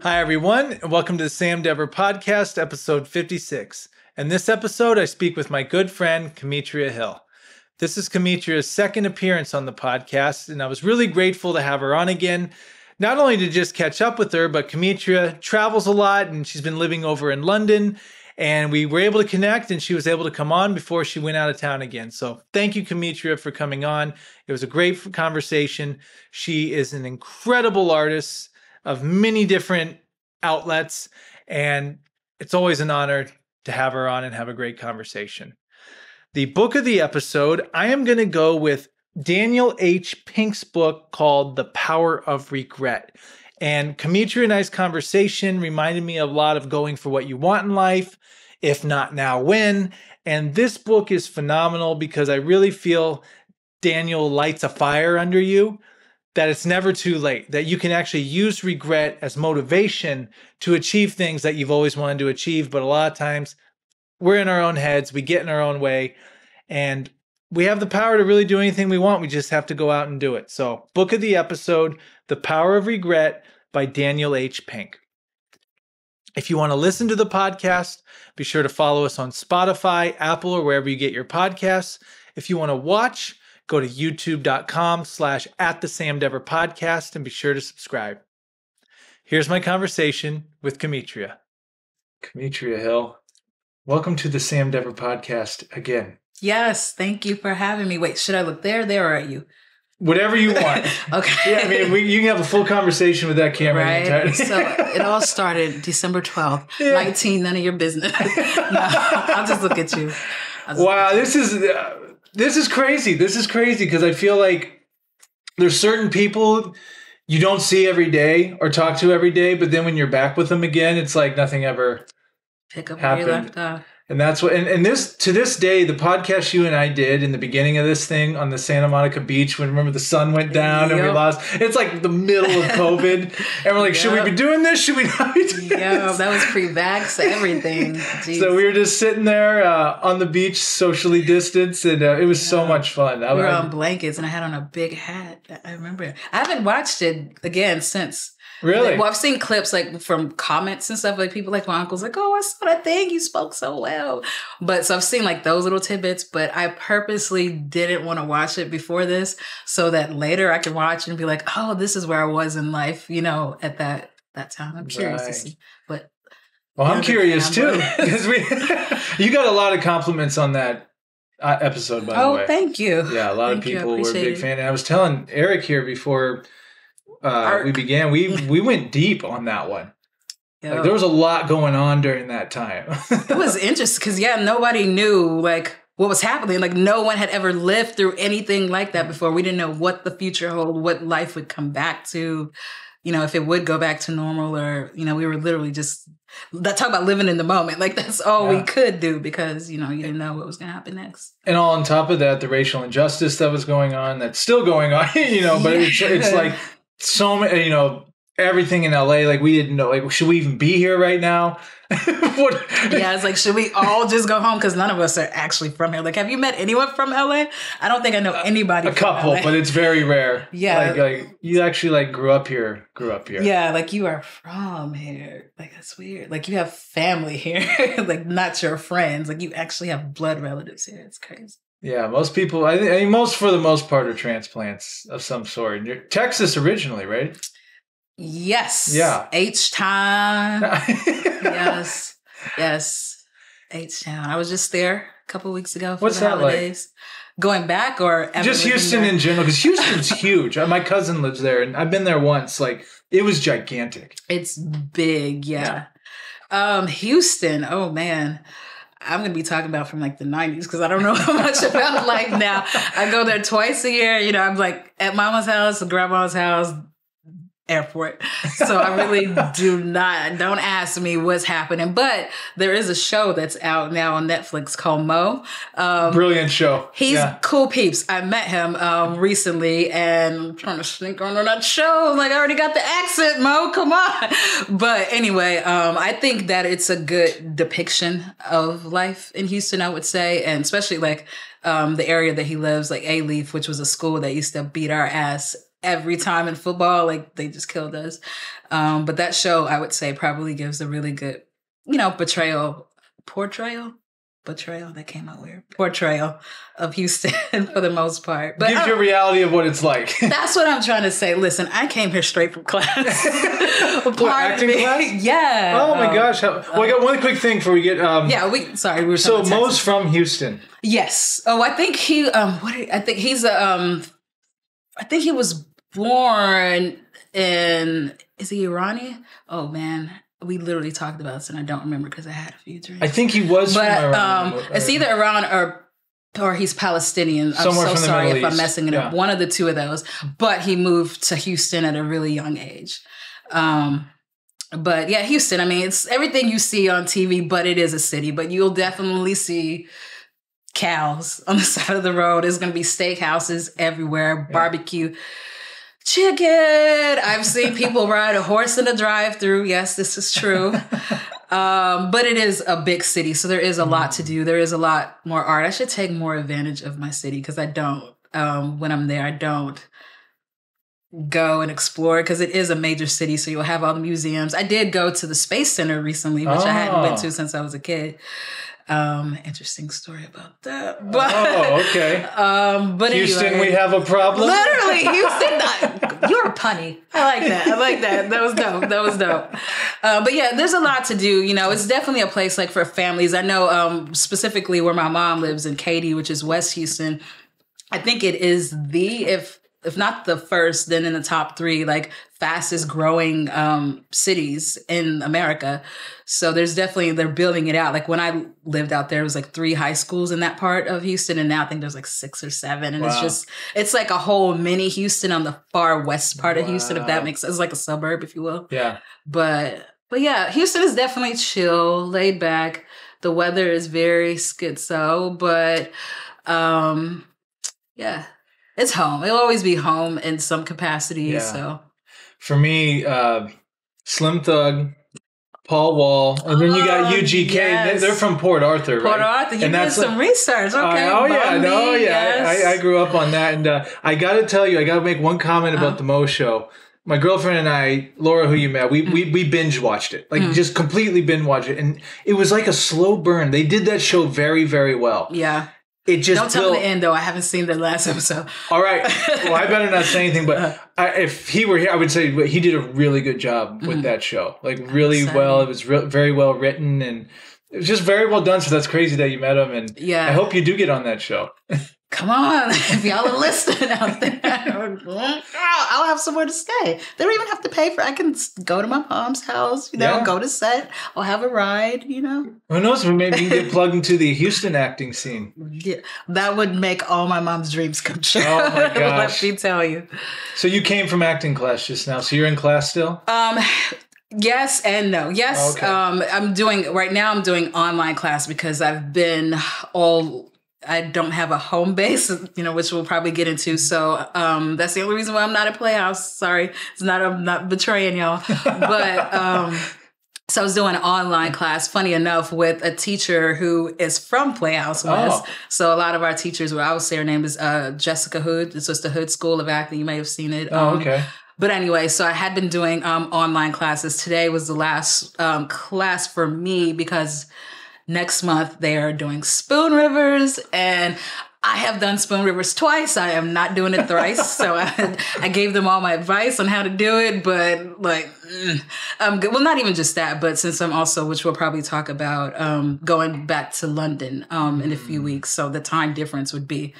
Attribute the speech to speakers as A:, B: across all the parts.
A: Hi, everyone, and welcome to the Sam Dever Podcast, episode 56. In this episode, I speak with my good friend, Cametria Hill. This is Cametria's second appearance on the podcast, and I was really grateful to have her on again, not only to just catch up with her, but Cametria travels a lot, and she's been living over in London, and we were able to connect, and she was able to come on before she went out of town again. So thank you, Cametria, for coming on. It was a great conversation. She is an incredible artist of many different outlets, and it's always an honor to have her on and have a great conversation. The book of the episode, I am going to go with Daniel H. Pink's book called The Power of Regret. And Cametria and I's conversation reminded me a lot of going for what you want in life, if not now, when. And this book is phenomenal because I really feel Daniel lights a fire under you, that it's never too late, that you can actually use regret as motivation to achieve things that you've always wanted to achieve. But a lot of times we're in our own heads, we get in our own way, and we have the power to really do anything we want. We just have to go out and do it. So, book of the episode, The Power of Regret by Daniel H. Pink. If you want to listen to the podcast, be sure to follow us on Spotify, Apple, or wherever you get your podcasts. If you want to watch, go to youtube.com/@the-Sam-Dever-Podcast and be sure to subscribe. Here's my conversation with Cametria. Cametria Hill, welcome to the Sam Dever Podcast again.
B: Yes, thank you for having me. Wait, should I look there, or are you?
A: Whatever you want.
B: Okay.
A: Yeah, I mean, you can have a full conversation with that camera.
B: Right. So it all started December 12th, 19, none of your business. No, I'll just look at you.
A: Wow, this is crazy. This is crazy because I feel like there's certain people you don't see every day or talk to every day, but then when you're back with them again, it's like nothing ever
B: pick up
A: happened.
B: where you left off.
A: And that's what, and this, to this day, the podcast you and I did in the beginning of this thing on the Santa Monica beach, when remember the sun went down and we lost, it's like the middle of COVID. And we're like, should we be doing this? Should we not be doing this?
B: That was pre-vax, everything. Jeez.
A: So we were just sitting there on the beach, socially distanced, and it was so much fun.
B: We were on blankets and I had on a big hat. I remember it. I haven't watched it again since.
A: Really?
B: Well, I've seen clips like from comments and stuff. Like people like my uncle's like, "Oh, I saw that thing. You spoke so well." But so I've seen like those little tidbits. But I purposely didn't want to watch it before this, so that later I can watch and be like, "Oh, this is where I was in life." At that time. I'm curious to see. But
A: I'm curious too because you got a lot of compliments on that episode. By the way,
B: thank you.
A: Yeah, a lot of people were a big fan. And I was telling Eric here before. We began. We went deep on that one. Like, there was a lot going on during that time.
B: It was interesting because nobody knew like what was happening. Like no one had ever lived through anything like that before. We didn't know what the future held, what life would come back to. If it would go back to normal, or we were literally just talk about living in the moment. Like that's all we could do because you didn't know what was going to happen next.
A: And all on top of that, the racial injustice that was going on, that's still going on. But it's like. So many, everything in LA, like we didn't know, like, should we even be here right now?
B: It's like, should we all just go home? Because none of us are actually from here. Like, have you met anyone from LA? I don't think I know anybody
A: a couple,
B: LA.
A: But it's very rare.
B: Yeah.
A: Like you actually like grew up here.
B: Yeah, like you are from here. Like, that's weird. Like you have family here, like not your friends. Like you actually have blood relatives here. It's crazy.
A: Yeah, most people, I mean, for the most part, are transplants of some sort. You're Texas originally, right?
B: Yes.
A: Yeah.
B: H-Town. Yes. H-Town. I was just there a couple weeks ago for the holidays. Like? Going back or ever
A: just Houston in general? Because Houston's huge. My cousin lives there, and I've been there once. Like, it was gigantic.
B: It's big, yeah. Houston, oh man. I'm going to be talking about from like the 90s because I don't know much about life now. I go there twice a year. I'm like at mama's house, grandma's house, airport. So I really don't ask me what's happening. But there is a show that's out now on Netflix called Mo.
A: Brilliant show.
B: He's cool peeps. I met him recently and I'm trying to sneak on that show. Like I already got the accent, Mo. Come on. But anyway, I think that it's a good depiction of life in Houston, I would say. And especially like the area that he lives, like A-Leaf, which was a school that used to beat our ass every time in football. Like they just killed us. But that show, I would say, probably gives a really good, portrayal. That came out weird. Portrayal of Houston for the most part. But
A: gives you a reality of what it's like.
B: That's what I'm trying to say. Listen, I came here straight from class.
A: Acting class?
B: Yeah.
A: Oh my gosh. Well, I got one quick thing before we get.
B: We were
A: so Mo's from Houston.
B: Yes. Oh, I think he. I think he's a. I think he was born in. Is he Iranian? Oh man. We literally talked about this, and I don't remember because I had a few drinks.
A: I think he was from Iran.
B: It's either Iran or he's Palestinian. I'm so sorry if I'm messing it up. One of the two of those. But he moved to Houston at a really young age. But yeah, Houston, I mean, it's everything you see on TV, but it is a city. But you'll definitely see cows on the side of the road. There's going to be steakhouses everywhere, barbecue. Chicken. I've seen people ride a horse in a drive-through. Yes, this is true. But it is a big city, so there is a lot to do. There is a lot more art. I should take more advantage of my city because I don't. When I'm there, I don't go and explore because it is a major city, so you'll have all the museums. I did go to the Space Center recently, which I hadn't been to since I was a kid. Interesting story about that. But,
A: okay.
B: But
A: Houston,
B: anyway,
A: we have a problem.
B: Literally, Houston. You're punny. I like that. That was dope. But yeah, there's a lot to do. It's definitely a place like for families. I know specifically where my mom lives in Katy, which is West Houston. I think it is if not the first, then in the top 3, like fastest growing cities in America. So they're building it out. Like when I lived out there, it was like 3 high schools in that part of Houston. And now I think there's like 6 or 7. And it's like a whole mini Houston on the far west part of Houston, if that makes sense. It's like a suburb, if you will.
A: Yeah.
B: But yeah, Houston is definitely chill, laid back. The weather is very schizo, but yeah. It's home. It'll always be home in some capacity. Yeah. So,
A: for me, Slim Thug, Paul Wall, and then you got UGK. Yes. They're from Port Arthur, right?
B: Port Arthur. You did some research. Okay.
A: Yes. I grew up on that, and I got to tell you, I got to make one comment about the Mo Show. My girlfriend and I, Laura, who you met, we binge watched it, like just completely binge watched it, and it was like a slow burn. They did that show very, very well.
B: Yeah.
A: It just
B: don't tell me the end though. I haven't seen the last episode.
A: All right. Well, I better not say anything. But if he were here, I would say he did a really good job with that show. Like really well. It was very well written, and it was just very well done. So that's crazy that you met him, and I hope you do get on that show.
B: Come on, if y'all are listening out there, I'll have somewhere to stay. They don't even have to pay for it. I can go to my mom's house, go to set. I'll have a ride, Who
A: knows? Maybe you can get plugged into the Houston acting scene.
B: Yeah, that would make all my mom's dreams come true.
A: Oh my gosh.
B: Let me tell you.
A: So you came from acting class just now. So you're in class still?
B: Yes and no. Yes. Okay. I'm doing online class because I don't have a home base, which we'll probably get into. So that's the only reason why I'm not at Playhouse. Sorry. I'm not betraying y'all. But so I was doing an online class, funny enough, with a teacher who is from Playhouse West. So a lot of our teachers, I would say her name is Jessica Hood. It's just the Hood School of Acting. You may have seen it.
A: Okay.
B: But anyway, so I had been doing online classes. Today was the last class for me because next month they are doing Spoon Rivers, and I have done Spoon Rivers twice. I am not doing it thrice. So I gave them all my advice on how to do it, but well, not even just that, but since I'm also, which we'll probably talk about, going back to London in a few weeks. So the time difference would be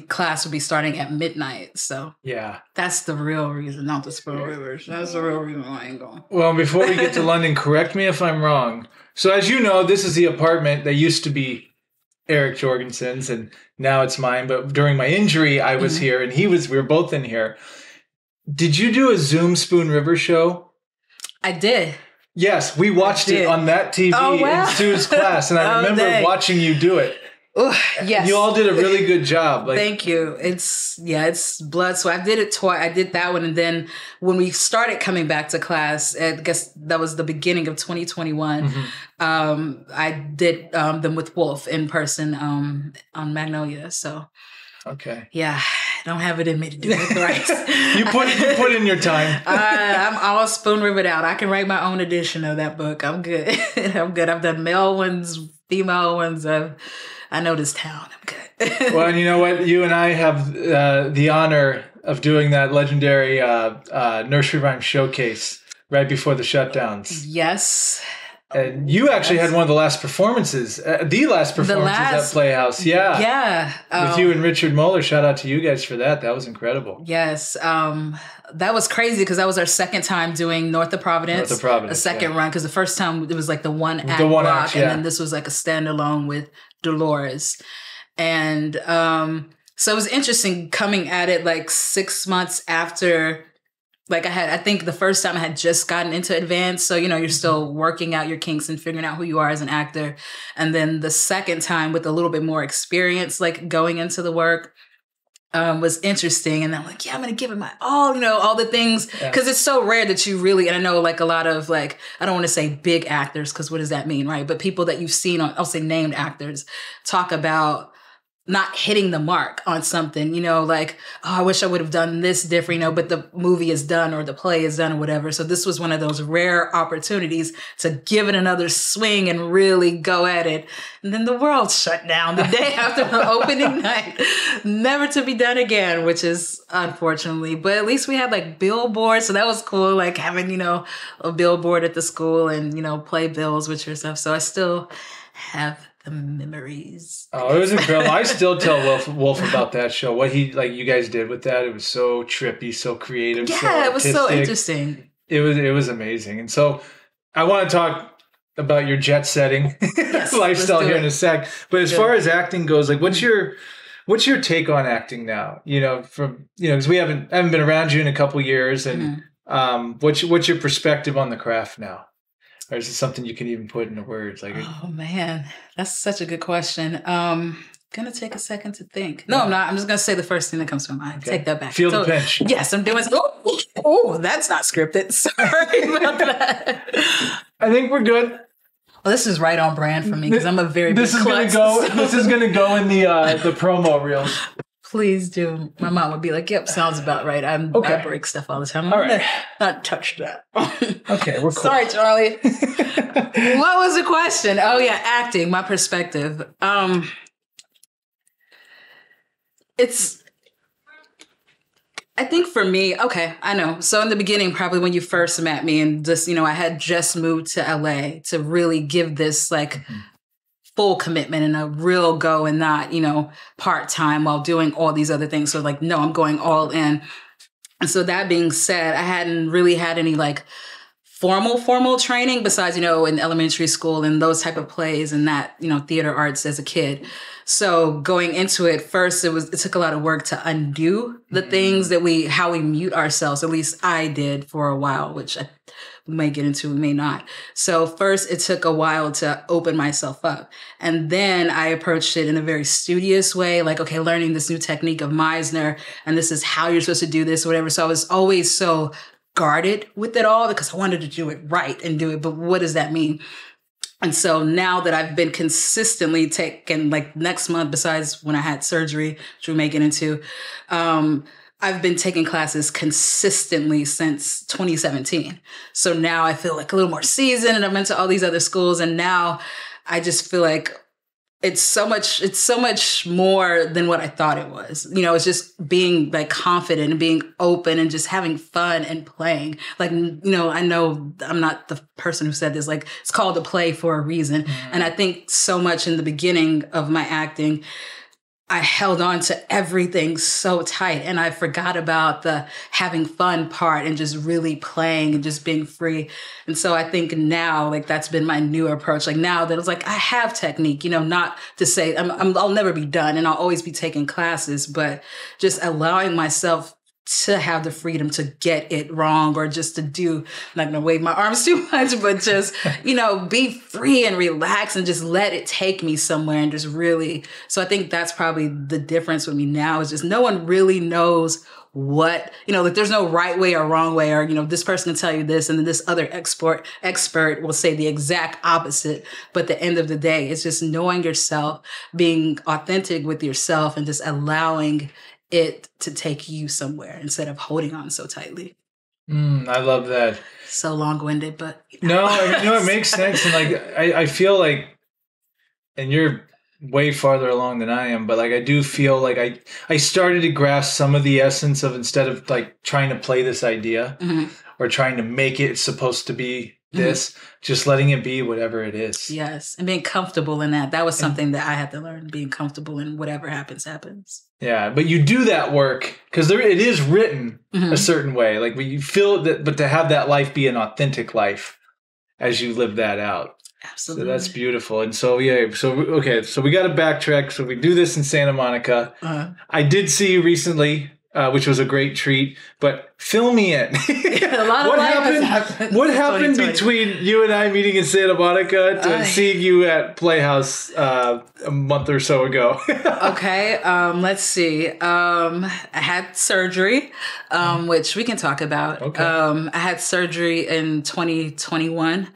B: class would be starting at midnight. So yeah, that's the real reason, not the Spoon Rivers. That's the real reason why I ain't going.
A: Well, before we get to London, correct me if I'm wrong. So as you know, this is the apartment that used to be Eric Jorgensen's, and now it's mine. But during my injury, I was here, and we were both in here. Did you do a Zoom Spoon River show?
B: I did.
A: Yes, we watched it on that TV in Sue's class, and I remember watching you do it.
B: Ooh, yes.
A: You all did a really good job.
B: Thank you. It's blood. So I did it twice. I did that one. And then when we started coming back to class, I guess that was the beginning of 2021. I did them with Wolf in person on Magnolia. So
A: okay.
B: Yeah. don't have it in me to do it thrice.
A: You put in your time.
B: I'm all spoon rivered out. I can write my own edition of that book. I'm good. I'm good. I've done male ones, female ones. I know this town. I'm good.
A: Well, and you know what? You and I have the honor of doing that legendary nursery rhyme showcase right before the shutdowns.
B: Yes.
A: And you actually had one of the last performances, at Playhouse. Yeah.
B: Yeah.
A: With you and Richard Moeller. Shout out to you guys for that. That was incredible.
B: Yes. That was crazy because that was our second time doing North of Providence. A second run because the first time it was like the one act block, and then this was like a standalone with Dolores. And so it was interesting coming at it like 6 months after. Like I think the first time I had just gotten into advance. So, you're still working out your kinks and figuring out who you are as an actor. And then the second time with a little bit more experience, like going into the work was interesting. And I'm like, yeah, I'm going to give it my all, all the things. Because it's so rare that you really, and I know like a lot of like, I don't want to say big actors because what does that mean, right? But people that you've seen on, I'll say named actors, talk about not hitting the mark on something, like, oh, I wish I would have done this different, but the movie is done or the play is done or whatever. So this was one of those rare opportunities to give it another swing and really go at it. And then the world shut down the day after the opening night, never to be done again, which is unfortunately, but at least we had like billboards. So that was cool. Like having, a billboard at the school and, play bills with your stuff. So I still have the memories.
A: Oh, it was incredible. I still tell Wolf about that show. What you guys did with that. It was so trippy, so creative.
B: Yeah,
A: so
B: it was so interesting.
A: It was amazing. And so I want to talk about your jet setting lifestyle here in a sec. But as far as acting goes, like what's your take on acting now? Because we haven't been around you in a couple years, and what's your perspective on the craft now? Or is it something you can even put into words? Like,
B: oh man, that's such a good question. Gonna take a second to think. No, I'm not. I'm just gonna say the first thing that comes to my mind. Okay. Take that back.
A: Feel the pinch.
B: Yes, I'm doing. Oh, that's not scripted. Sorry about that.
A: I think we're good.
B: Well, this is right on brand for me because I'm a very
A: This is gonna go in the promo reels.
B: Please do. My mom would be like, "Yep, sounds about right." I break stuff all the time.
A: All right.
B: Not touch that.
A: Okay, we're cool.
B: Sorry, Charlie. What was the question? Oh yeah, acting. My perspective. I think for me, okay, I know. So in the beginning, probably when you first met me, and just I had just moved to LA to really give this like. Full commitment and a real go and not, part-time while doing all these other things. So like, no, I'm going all in. And so that being said, I hadn't really had any like formal training besides, in elementary school and those type of plays and that, theater arts as a kid. So going into it first, it took a lot of work to undo the things that how we mute ourselves. At least I did for a while, which we may get into, we may not. So first it took a while to open myself up. And then I approached it in a very studious way, like, okay, learning this new technique of Meisner, and this is how you're supposed to do this or whatever. So I was always so guarded with it all because I wanted to do it right and do it. But what does that mean? And so now that I've been consistently taking, like next month, besides when I had surgery, which we're making into, I've been taking classes consistently since 2017. So now I feel like a little more seasoned and I'm into all these other schools. And now I just feel like it's so much more than what I thought it was. It's just being like confident and being open and just having fun and playing. Like, I know I'm not the person who said this, like it's called a play for a reason. Mm-hmm. And I think so much in the beginning of my acting, I held on to everything so tight and I forgot about the having fun part and just really playing and just being free. And so I think now, like that's been my new approach. Like now that it's like, I have technique, not to say I'll never be done and I'll always be taking classes, but just allowing myself to have the freedom to get it wrong or just to do, I'm not going to wave my arms too much, but just, be free and relax and just let it take me somewhere and just really. So I think that's probably the difference with me now is just no one really knows what, like there's no right way or wrong way or, this person can tell you this and then this other expert will say the exact opposite. But at the end of the day, it's just knowing yourself, being authentic with yourself and just allowing it to take you somewhere instead of holding on so tightly.
A: I love that.
B: So long-winded, but
A: no, it makes sense. And like, I feel like, and you're way farther along than I am, but like, I do feel like I started to grasp some of the essence of, instead of like trying to play this idea or trying to make it supposed to be this, just letting it be whatever it is.
B: Yes. And being comfortable in that. That was something that I had to learn, being comfortable in whatever happens.
A: Yeah. But you do that work because it is written a certain way. Like when you feel that, but to have that life be an authentic life as you live that out.
B: Absolutely.
A: So that's beautiful. And so, yeah. So, okay. So we got to backtrack. So we do this in Santa Monica. I did see you recently, which was a great treat, but fill me in.
B: A lot of
A: what happened between you and I meeting in Santa Monica to seeing you at Playhouse a month or so ago?
B: Okay. Let's see. I had surgery, which we can talk about.
A: Okay.
B: I had surgery in 2021,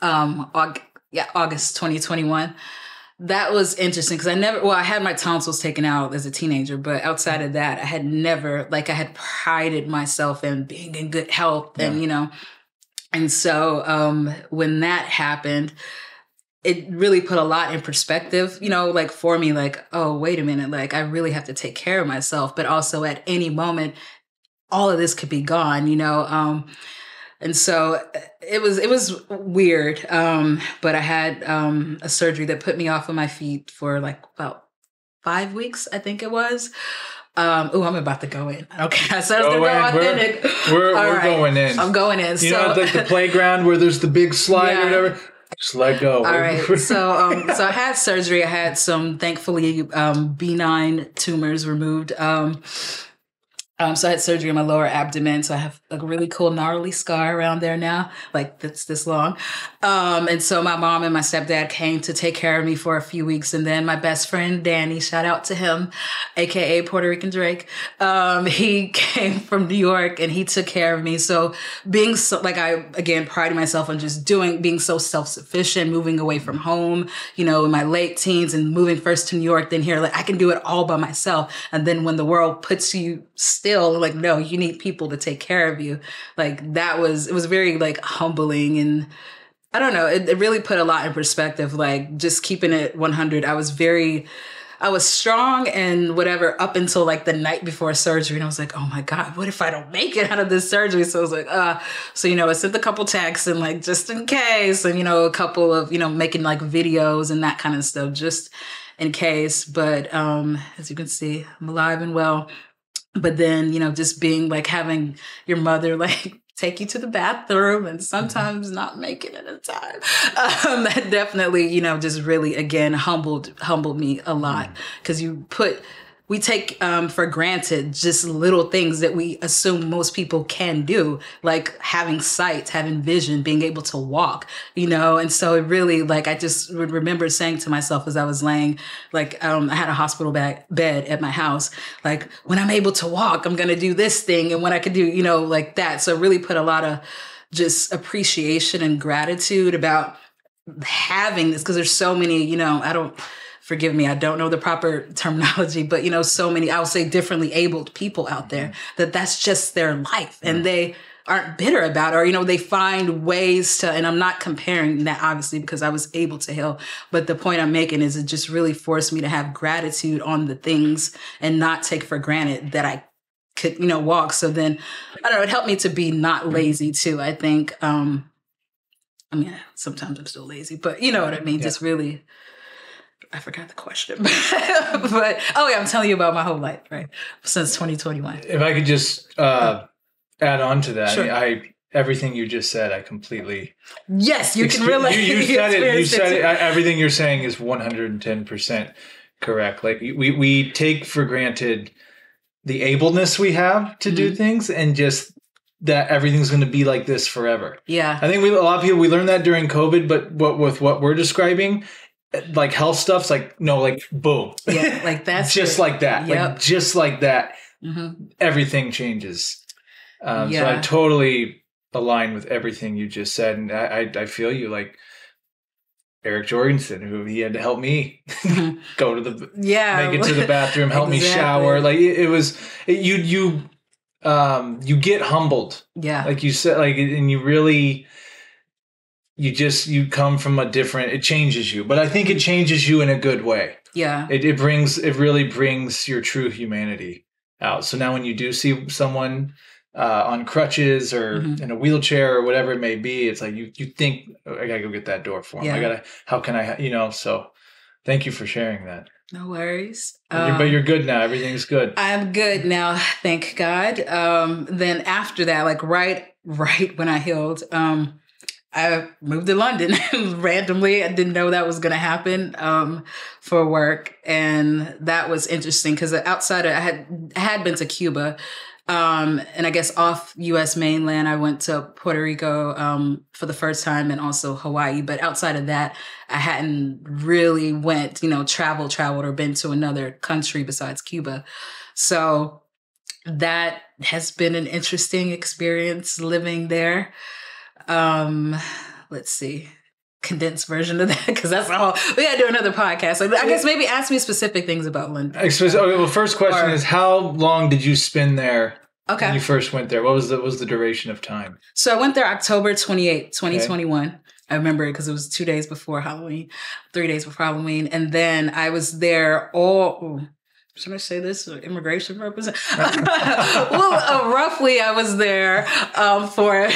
B: August 2021. That was interesting because I had my tonsils taken out as a teenager, but outside of that, I had prided myself in being in good health and, and so when that happened, it really put a lot in perspective, like for me, like, oh, wait a minute, like I really have to take care of myself, but also at any moment, all of this could be gone, and so it was weird. But I had a surgery that put me off of my feet for like about 5 weeks, I think it was. I'm about to go in. Okay. I said I was going to go authentic.
A: We're going in.
B: I'm going in.
A: You know, like the playground where there's the big slide or whatever? Just let go.
B: All right. So I had surgery. I had some, thankfully, benign tumors removed. So I had surgery in my lower abdomen. So I have a really cool gnarly scar around there now, like that's this long. And so my mom and my stepdad came to take care of me for a few weeks. And then my best friend, Danny, shout out to him, AKA Puerto Rican Drake. He came from New York and he took care of me. So being so, like, I, again, prided myself on just being so self-sufficient, moving away from home, in my late teens and moving first to New York, then here, like I can do it all by myself. And then when the world puts you still, like, no, you need people to take care of you. Like it was very like humbling, and I don't know, it really put a lot in perspective, like just keeping it 100. I was strong and whatever up until like the night before surgery. And I was like, oh my God, what if I don't make it out of this surgery? So I was like, so, I sent a couple texts and like, just in case, and, a couple of, making like videos and that kind of stuff, just in case. But as you can see, I'm alive and well. But then, just being like having your mother like take you to the bathroom and sometimes not make it at a time. That definitely, just really, again, humbled me a lot, because we take for granted just little things that we assume most people can do, like having sight, having vision, being able to walk, and so it really, like, I just would remember saying to myself as I was laying, like, I had a hospital bed at my house, like, when I'm able to walk, I'm going to do this thing, and when I could do, like that. So it really put a lot of just appreciation and gratitude about having this, because there's so many, forgive me, I don't know the proper terminology, but, so many, I would say differently abled people out there that's just their life, and they aren't bitter about it, or, they find ways to, and I'm not comparing that obviously because I was able to heal, but the point I'm making is it just really forced me to have gratitude on the things and not take for granted that I could, walk. So then, I don't know, it helped me to be not lazy too, I think. Sometimes I'm still lazy, but you know what I mean? Yeah. Just really, I forgot the question, but I'm telling you about my whole life, right? Since 2021.
A: If I could just add on to that,
B: sure.
A: Everything you just said, I completely.
B: Yes, you can relate.
A: You said it. You said it. Everything you're saying is 110% correct. Like we take for granted the ableness we have to do things, and just that everything's going to be like this forever.
B: Yeah,
A: I think a lot of people, we learned that during COVID, but with what we're describing, like health stuff's like, no, like boom.
B: Yeah, like that's
A: just like that.
B: Yep.
A: Like just like that. Everything changes. So I totally align with everything you just said. And I feel you, like, Eric Jorgensen, who he had to help me go to the
B: Yeah.
A: make it to the bathroom, help me shower. Like you get humbled.
B: Yeah.
A: Like you said, like, and you really, you come from a different, it changes you, but I think it changes you in a good way.
B: Yeah.
A: It really brings your true humanity out. So now when you do see someone on crutches or in a wheelchair or whatever it may be, it's like you think, oh, I gotta go get that door for him.
B: Yeah.
A: How can I, so thank you for sharing that.
B: No worries.
A: But you're good now. Everything's good.
B: I'm good now. Thank God. Then after that, like right when I healed, I moved to London randomly. I didn't know that was going to happen for work. And that was interesting because outside of, I had been to Cuba. And I guess off U.S. mainland, I went to Puerto Rico for the first time and also Hawaii. But outside of that, I hadn't really went, traveled or been to another country besides Cuba. So that has been an interesting experience living there. Let's see. Condensed version of that, because that's all. We gotta do another podcast. Like, I guess maybe ask me specific things about London.
A: Okay, well, first question is, how long did you spend there?
B: Okay.
A: When you first went there, what was the duration of time?
B: So I went there October 28th, 2021. Okay. I remember it because it was 2 days before Halloween, 3 days before Halloween, and then I was there should I say this? Immigration purposes? Well, roughly, I was there for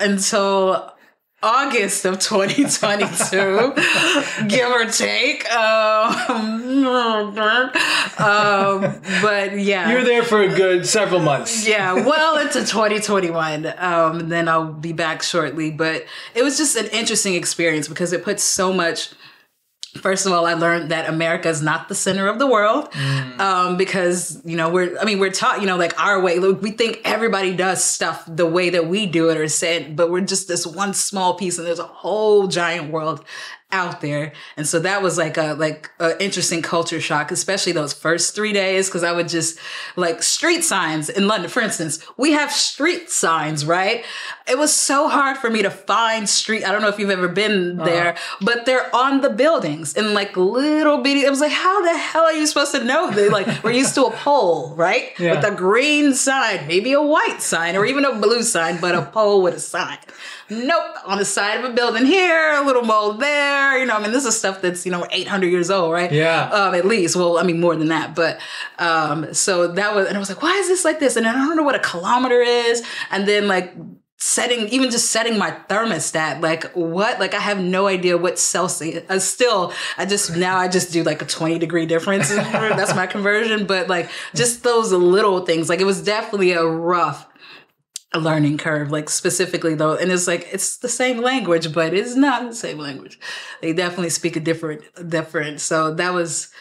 B: until August of 2022, give or take. But yeah.
A: You were there for a good several months.
B: Yeah, well into 2021. Then I'll be back shortly. But it was just an interesting experience because it puts so much. First of all, I learned that America is not the center of the world because, we're taught, like our way. Look, we think everybody does stuff the way that we do it or say it, but we're just this one small piece and there's a whole giant world out there. And so that was like a interesting culture shock, especially those first 3 days. Cause I would just street signs in London, for instance, we have street signs, right? It was so hard for me to find I don't know if you've ever been there, but they're on the buildings in little bitty. It was like, how the hell are you supposed to know? We're used to a pole, right? Yeah. With a green sign, maybe a white sign or even a blue sign, but a pole with a sign. Nope. On the side of a building here, a little mold there. This is stuff that's, 800 years old, right?
A: Yeah.
B: At least. Well, more than that. But, so that was, and I was like, why is this like this? And I don't know what a kilometer is. And then setting my thermostat, what? I have no idea what Celsius. I just do a 20-degree difference. That's my conversion. But just those little things, it was definitely a rough learning curve, specifically though. And it's the same language, but it's not the same language. They definitely speak a different. So that was,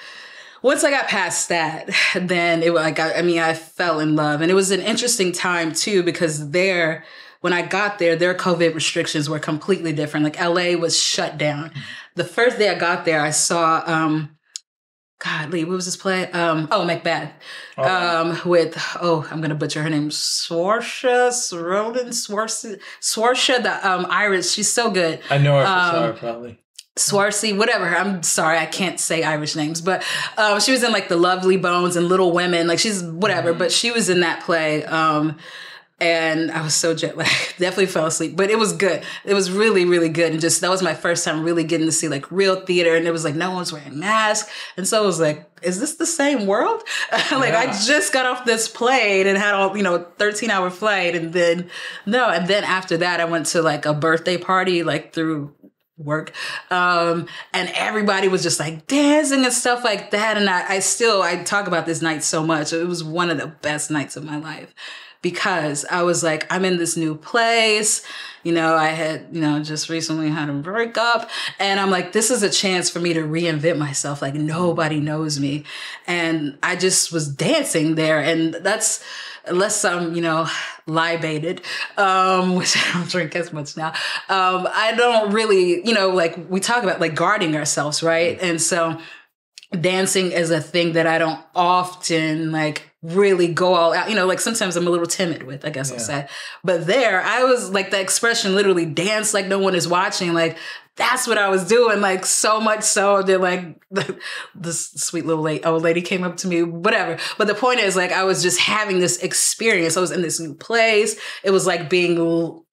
B: once I got past that, then I fell in love. And it was an interesting time too, because when I got there, their COVID restrictions were completely different. LA was shut down. The first day I got there, I saw, what was this play? Macbeth. With, I'm going to butcher her name. Swarsha, the Irish. She's so good.
A: I know her for Sarah, probably.
B: Swarsy, whatever. I'm sorry, I can't say Irish names, but she was in The Lovely Bones and Little Women. She's whatever, but she was in that play. And I was so jet lagged. Definitely fell asleep, but it was good. It was really, really good. And that was my first time really getting to see real theater. And it was no one's wearing masks. And so I was is this the same world? Yeah. I just got off this plane and had all, 13-hour flight. And then after that, I went to a birthday party, through work. And everybody was just dancing and stuff like that. And I talk about this night so much. It was one of the best nights of my life. Because I was I'm in this new place. I had, just recently had a breakup. And I'm this is a chance for me to reinvent myself. Nobody knows me. And I just was dancing there. And that's, unless I'm, libated, which I don't drink as much now. I don't really, we talk about guarding ourselves, right? And so dancing is a thing that I don't often really go all out. Like sometimes I'm a little timid with, I guess I'll say. But there, I was like, the expression literally dance like no one is watching. Like, that's what I was doing. Like, so much so that like this sweet little old lady came up to me, whatever. But the point is, like, I was just having this experience. I was in this new place. It was like being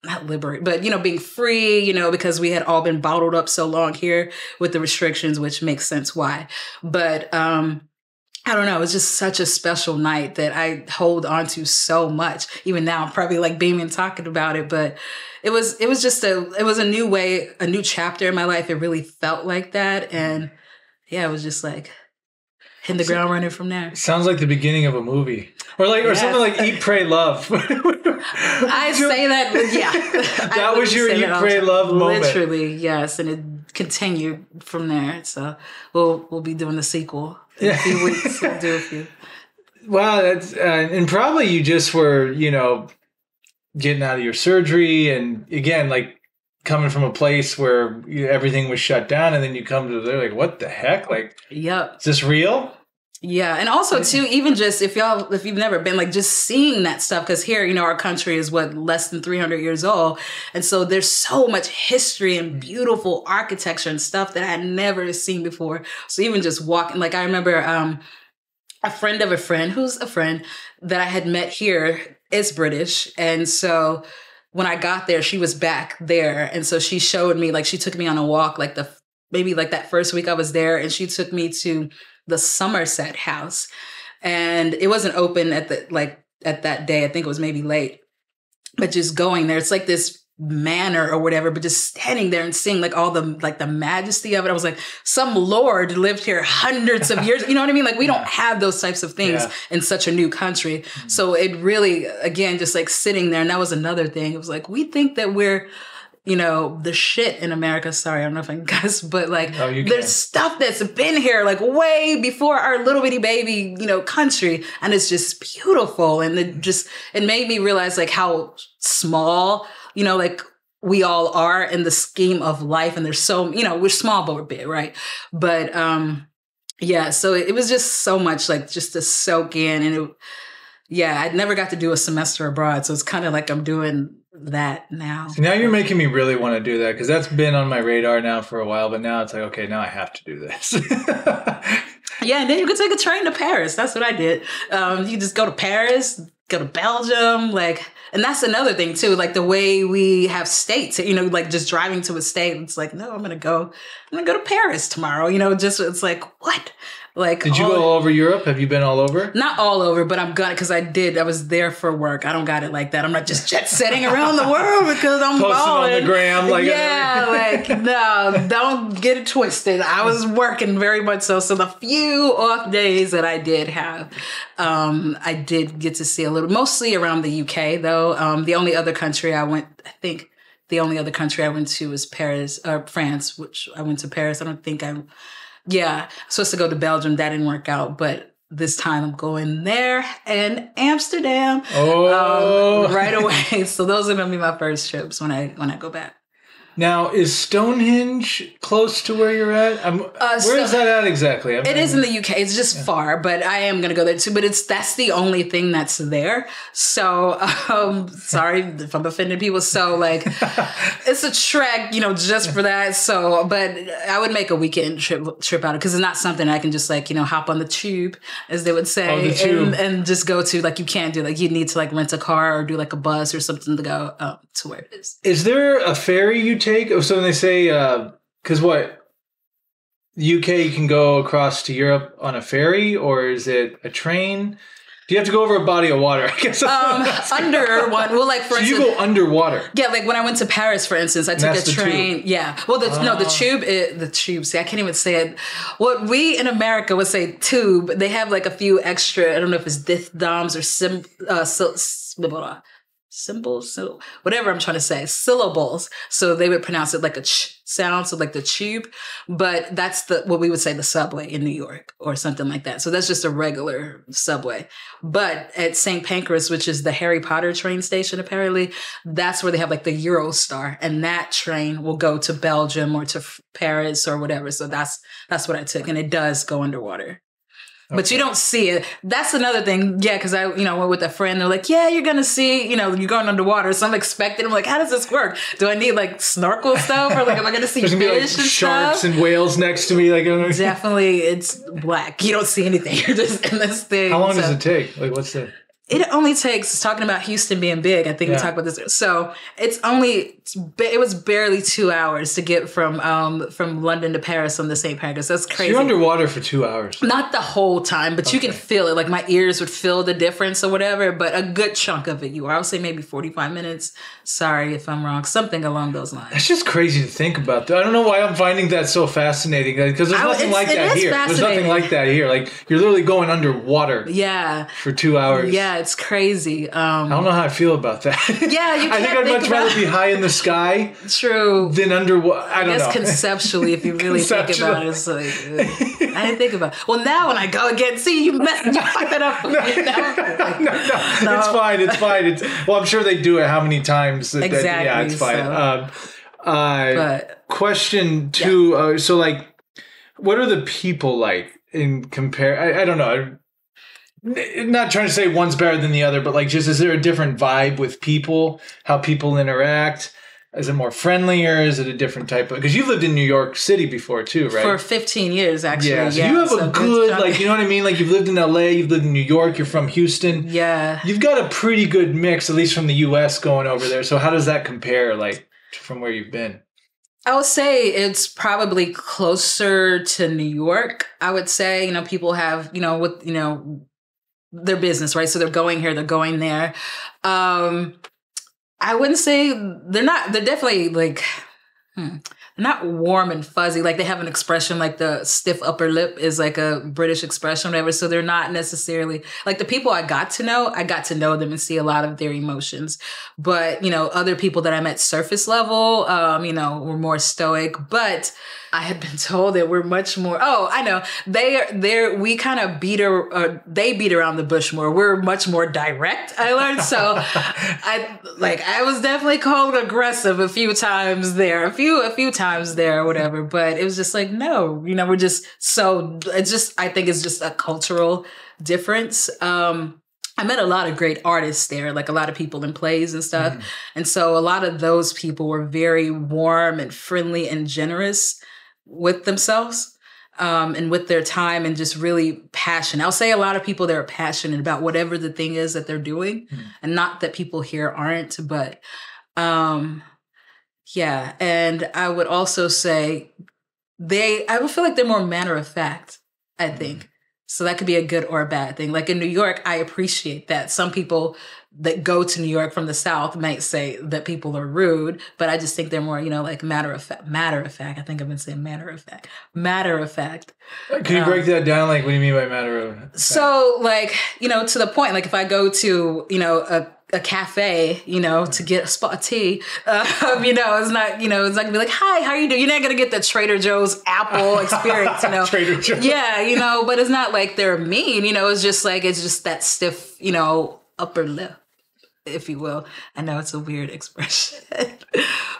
B: not liberated, but, being free, because we had all been bottled up so long here with the restrictions, which makes sense why. But, I don't know. It was just such a special night that I hold on to so much. Even now, I'm probably like beaming talking about it, but it was just it was a new way, a new chapter in my life. It really felt like that. And yeah, it was just like hitting the ground running from there.
A: Sounds like the beginning of a movie. Or something like Eat, Pray, Love.
B: I say that, yeah.
A: That was your Eat, Pray, Love moment.
B: Literally, yes. And it continued from there. So we'll be doing the sequel. In a few weeks, we'll do a few.
A: Wow, that's and probably you just were, getting out of your surgery, and again, like coming from a place where everything was shut down, and then you come to there, like, what the heck? Like,
B: yep,
A: is this real?
B: Yeah, and also too, even just if you've never been, like, just seeing that stuff, because here, our country is less than 300 years old, and so there's so much history and beautiful architecture and stuff that I had never seen before. So even just walking, like, I remember a friend of a friend who's a friend that I had met here is British, and so when I got there, she was back there, and so she showed me, like, she took me on a walk, like maybe that first week I was there, and she took me to the Somerset House, and it wasn't open at that day. I think it was maybe late, but just going there, it's like this manor or whatever, but just standing there and seeing like all the majesty of it. I was like, some lord lived here hundreds of years. You know what I mean? Like, we don't have those types of things in such a new country. So it really, again, just like sitting there. And that was another thing. It was like, we think that we're, the shit in America. Sorry, I don't know if I can cuss, but like, there's stuff that's been here like way before our little bitty baby, country. And it's just beautiful. And it made me realize like how small, like we all are in the scheme of life. And there's so, we're small, but we're big, right? But, so it was just so much like just to soak in. And I'd never got to do a semester abroad. So it's kind of like I'm doing that now.
A: See, now you're making me really want to do that, because that's been on my radar now for a while, but now it's like, okay, now I have to do this.
B: Yeah, and then you could take a train to Paris. That's what I did. You just go to Paris, go to Belgium, and that's another thing too, like the way we have states, like just driving to a state, it's like, no, I'm gonna go to Paris tomorrow, it's like, what? Like,
A: did you go all over Europe? Have you been all over?
B: Not all over, but I'm gonna, because I was there for work. I don't got it like that. I'm not just jet setting around the world because I'm
A: posting
B: balling
A: on the gram.
B: No, don't get it twisted. I was working very much so. So the few off days that I did have, I did get to see a little, mostly around the UK though. The only other country I went to was Paris, or France, which I went to Paris. I'm supposed to go to Belgium. That didn't work out, but this time I'm going there and Amsterdam right away. So those are going to be my first trips when I go back.
A: Now, is Stonehenge close to where you're at? Where is that at exactly?
B: It is in the UK. It's just far, but I am going to go there too. But that's the only thing that's there. So, sorry if I'm offending people. So, like, it's a trek, just for that. So, but I would make a weekend trip out of it, because it's not something I can just like, hop on the tube, as they would say, and just go to. Like, you can't do, like, you need to like rent a car or do like a bus or something to go to where it is.
A: Is there a ferry you take? So when they say, because the UK, you can go across to Europe on a ferry, or is it a train? Do you have to go over a body of water? I guess
B: under one. Well, like, for instance,
A: you go underwater.
B: Yeah, like when I went to Paris, for instance, I took a train. Tube. Yeah. Well, the tube. See, I can't even say it. What we in America would say tube. They have like a few extra. I don't know if it's diphthongs or symbols, so whatever I'm trying to say, syllables. So they would pronounce it like a ch sound, so like the tube. But that's what we would say the subway in New York or something like that. So that's just a regular subway. But at St. Pancras, which is the Harry Potter train station, apparently, that's where they have like the Eurostar, and that train will go to Belgium or to Paris or whatever. So that's what I took, and it does go underwater. But you don't see it. That's another thing. Yeah, because I, went with a friend. They're like, yeah, you're going to see, you're going underwater. So I'm expecting, I'm like, how does this work? Do I need like snorkel stuff? Or like, am I going to see fish
A: like
B: and
A: sharks
B: stuff?
A: and whales next to me? Like,
B: definitely, it's black. You don't see anything. You're just in this thing.
A: How long does it take? Like, what's the...
B: It only takes, talking about Houston being big, I think we talked about this. So it was barely 2 hours to get from London to Paris on the St. Pancras. That's crazy.
A: So you're underwater for 2 hours.
B: Not the whole time, but you can feel it. Like my ears would feel the difference or whatever, but a good chunk of it you are. I would say maybe 45 minutes. Sorry if I'm wrong. Something along those lines.
A: It's just crazy to think about. I don't know why I'm finding that so fascinating, because there's nothing like that here. There's nothing like that here. Like you're literally going underwater for 2 hours.
B: Yeah, it's crazy.
A: I don't know how I feel about that.
B: Yeah, you can't
A: I think I'd much rather be high in the sky than underwater. I don't know.
B: I guess conceptually, if you really think about it, it's like, I didn't think about it. Well, now when I go again, see, you fucked that up.
A: No, it's fine. It's fine. Well, I'm sure they do it how many times.
B: Exactly.
A: Yeah, it's fine.
B: So.
A: Question two. So, like, what are the people like in compare? I don't know. Not trying to say one's better than the other, but like, just is there a different vibe with people? How people interact? Is it more friendly, or is it a different type of? Because you've lived in New York City before too, right?
B: For 15 years, actually.
A: Yeah, so you have a good, like, you know what I mean? Like, you've lived in LA, you've lived in New York, you're from Houston.
B: Yeah.
A: You've got a pretty good mix, at least from the U.S. going over there. So how does that compare, like, from where you've been?
B: I would say it's probably closer to New York. I would say, people have, their business, right? So they're going here, they're going there. I wouldn't say they're definitely like, not warm and fuzzy. Like they have an expression like the stiff upper lip is like a British expression, whatever. So they're not necessarily like the people I got to know them and see a lot of their emotions. But, other people that I met surface level, were more stoic, but I had been told that we're much more, I know. We kind of they beat around the bush more. We're much more direct, I learned. So I was definitely called aggressive a few times there, a few times there or whatever. But it was just like, no, we're just I think it's just a cultural difference. I met a lot of great artists there, like a lot of people in plays and stuff. Mm. And so a lot of those people were very warm and friendly and generous with themselves and with their time and just really passionate. I'll say a lot of people that are passionate about whatever the thing is that they're doing. Mm. And not that people here aren't, but yeah. And I would also say I would feel like they're more matter of fact, I think. So that could be a good or a bad thing. Like in New York, I appreciate that. Some people that go to New York from the South might say that people are rude, but I just think they're more, like matter of fact. I think I've been saying matter of fact.
A: Can you break that down? Like, what do you mean by matter of fact?
B: So like, to the point, like if I go to, a cafe, to get a spot of tea, it's not gonna be like, hi, how are you doing? You're not gonna get the Trader Joe's apple experience,
A: Trader Joe's.
B: Yeah, but it's not like they're mean, it's just that stiff, upper lip, if you will. I know it's a weird expression,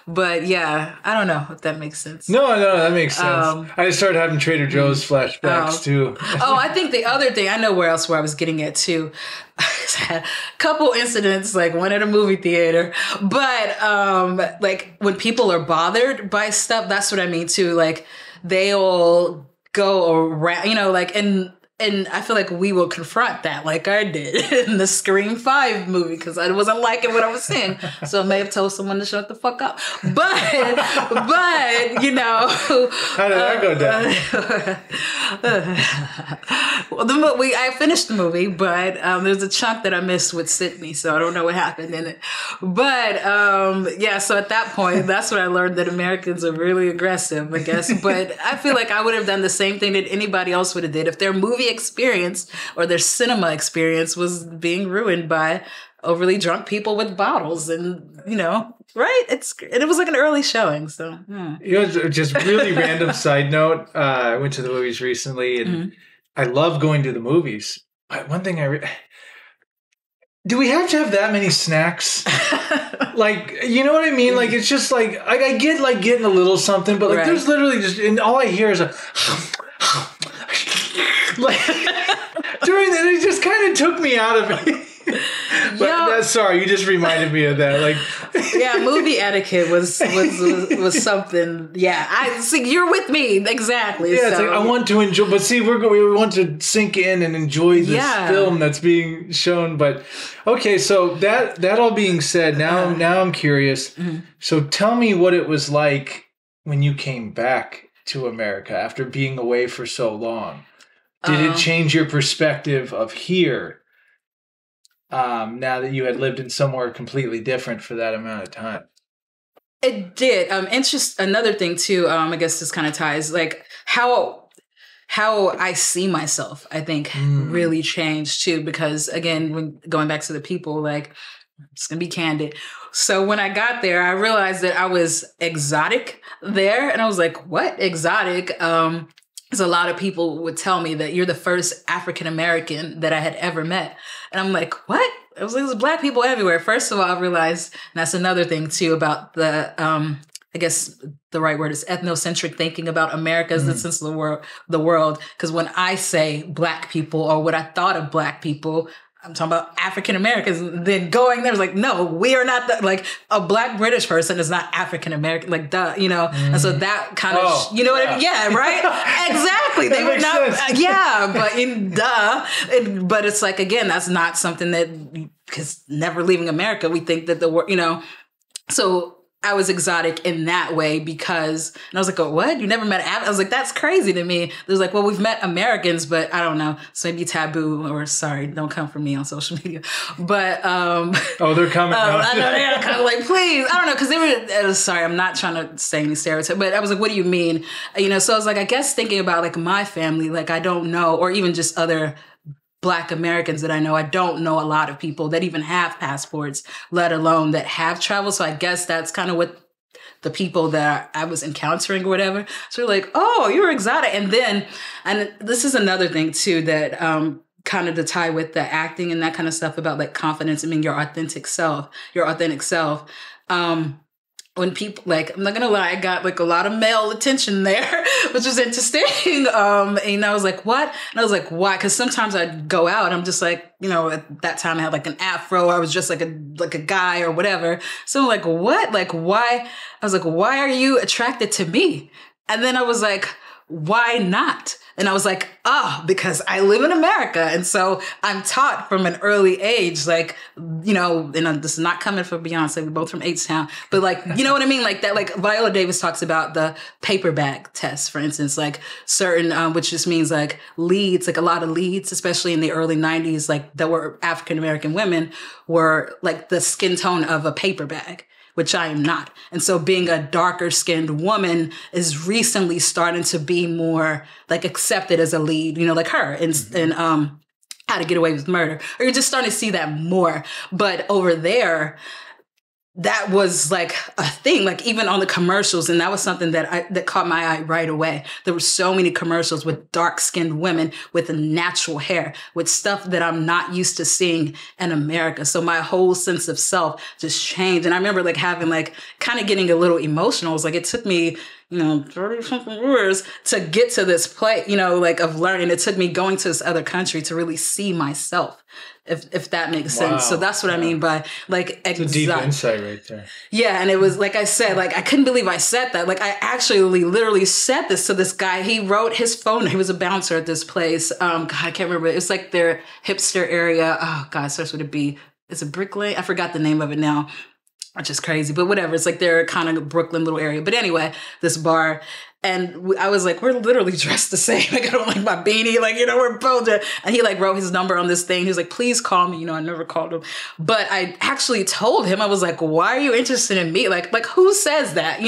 B: but yeah, I don't know if that makes sense.
A: No, that makes sense. I just started having Trader Joe's flashbacks too.
B: I think the other thing, I know where I was getting at too. I had a couple incidents, like one at a movie theater, but like when people are bothered by stuff, that's what I mean too. Like they'll go around, and I feel like we will confront that like I did in the Scream 5 movie because I wasn't liking what I was seeing. So I may have told someone to shut the fuck up. But how did
A: that go down?
B: I finished the movie, but there's a chunk that I missed with Sydney, so I don't know what happened in it. But so at that point, that's when I learned that Americans are really aggressive, I guess. But I feel like I would have done the same thing that anybody else would have did if their movie experience or their cinema experience was being ruined by overly drunk people with bottles and right, it was like an early showing, so
A: just really random side note, I went to the movies recently and I love going to the movies, but one thing do we have to have that many snacks? Like, you know what I mean? Like, it's just like I get like getting a little something, but like there's literally just, and all I hear is a like during that, it just kind of took me out of it. But sorry, you just reminded me of that. Like,
B: yeah, movie etiquette was something. Yeah, I see you're with me exactly.
A: Yeah, it's like I want to enjoy, but see, we want to sink in and enjoy this film that's being shown. But okay, so that all being said, now I'm curious. Mm-hmm. So tell me what it was like when you came back to America after being away for so long. Did it change your perspective of here? Now that you had lived in somewhere completely different for that amount of time.
B: It did. Another thing too, I guess this kind of ties, like how I see myself, I think really changed too, because again, when going back to the people, like, I'm just gonna be candid. So when I got there, I realized that I was exotic there. And I was like, what? Exotic? Because a lot of people would tell me that you're the first African-American that I had ever met. And I'm like, what? It was like, there's black people everywhere. First of all, I realized, and that's another thing too about the, I guess the right word is ethnocentric thinking about America as the sense of the world. Because when I say black people or what I thought of black people, I'm talking about African Americans. Then going there was like, no, we are not that. Like a black British person is not African American. Like, duh, you know. And so that kind of, you know what I mean? Yeah, right. Exactly. They were not. Sense. Yeah, but it's like, again, that's not something that, because never leaving America, we think that the world, you know. So I was exotic in that way because, and I was like, oh, what? You never met I was like, that's crazy to me. There's like, well, we've met Americans, but I don't know. So maybe taboo, or sorry, don't come for me on social media. But,
A: oh, they're coming.
B: I know they're kind of like, please. I don't know. Cause they were, sorry, I'm not trying to say any stereotype, but I was like, what do you mean? You know, so I was like, I guess thinking about like my family, like, I don't know, or even just other Black Americans that I know. I don't know a lot of people that even have passports, let alone that have traveled. So I guess that's kind of what the people that I was encountering or whatever. So they're like, oh, you're exotic. And then, and this is another thing too, that kind of to tie with the acting and that kind of stuff about like confidence. I mean, your authentic self. When people, like, I'm not gonna lie, I got like a lot of male attention there, which was interesting. And I was like, what? And I was like, why? Because sometimes I'd go out, I'm just like, you know, at that time I had like an afro, I was just like a guy or whatever. So I'm like, what? Like, why? I was like, why are you attracted to me? And then I was like, why not? And I was like, because I live in America. And so I'm taught from an early age, like, you know, and this is not coming from Beyonce, we're both from H-Town, but like, you know what I mean? Like that, like Viola Davis talks about the paper bag test, for instance, like certain, which just means like leads, like a lot of leads, especially in the early 90s, like that were African-American women were like the skin tone of a paper bag, which I am not. And so being a darker skinned woman is recently starting to be more like accepted as a lead, you know, like her in How to Get Away with Murder. Or you're just starting to see that more. But over there, that was like a thing, like even on the commercials. And that was something that caught my eye right away. There were so many commercials with dark skinned women with natural hair, with stuff that I'm not used to seeing in America. So my whole sense of self just changed. And I remember like having like kind of getting a little emotional. It was like, it took me, 30 something years to get to this place, like of learning. It took me going to this other country to really see myself, if that makes sense. So that's what I mean by like,
A: it's a deep insight right there.
B: Yeah. And it was, like I said, like, I couldn't believe I said that. Like I actually literally said this to this guy. He wrote his phone. He was a bouncer at this place. God, I can't remember. It's like their hipster area. Oh God, it starts with a B. It's a Brick Lane. I forgot the name of it now. Which is crazy, but whatever. It's like their kind of Brooklyn little area. But anyway, this bar. And I was like, we're literally dressed the same. Like, I don't like my beanie. Like, we're both there. And he like wrote his number on this thing. He was like, please call me. I never called him. But I actually told him, I was like, why are you interested in me? Like who says that,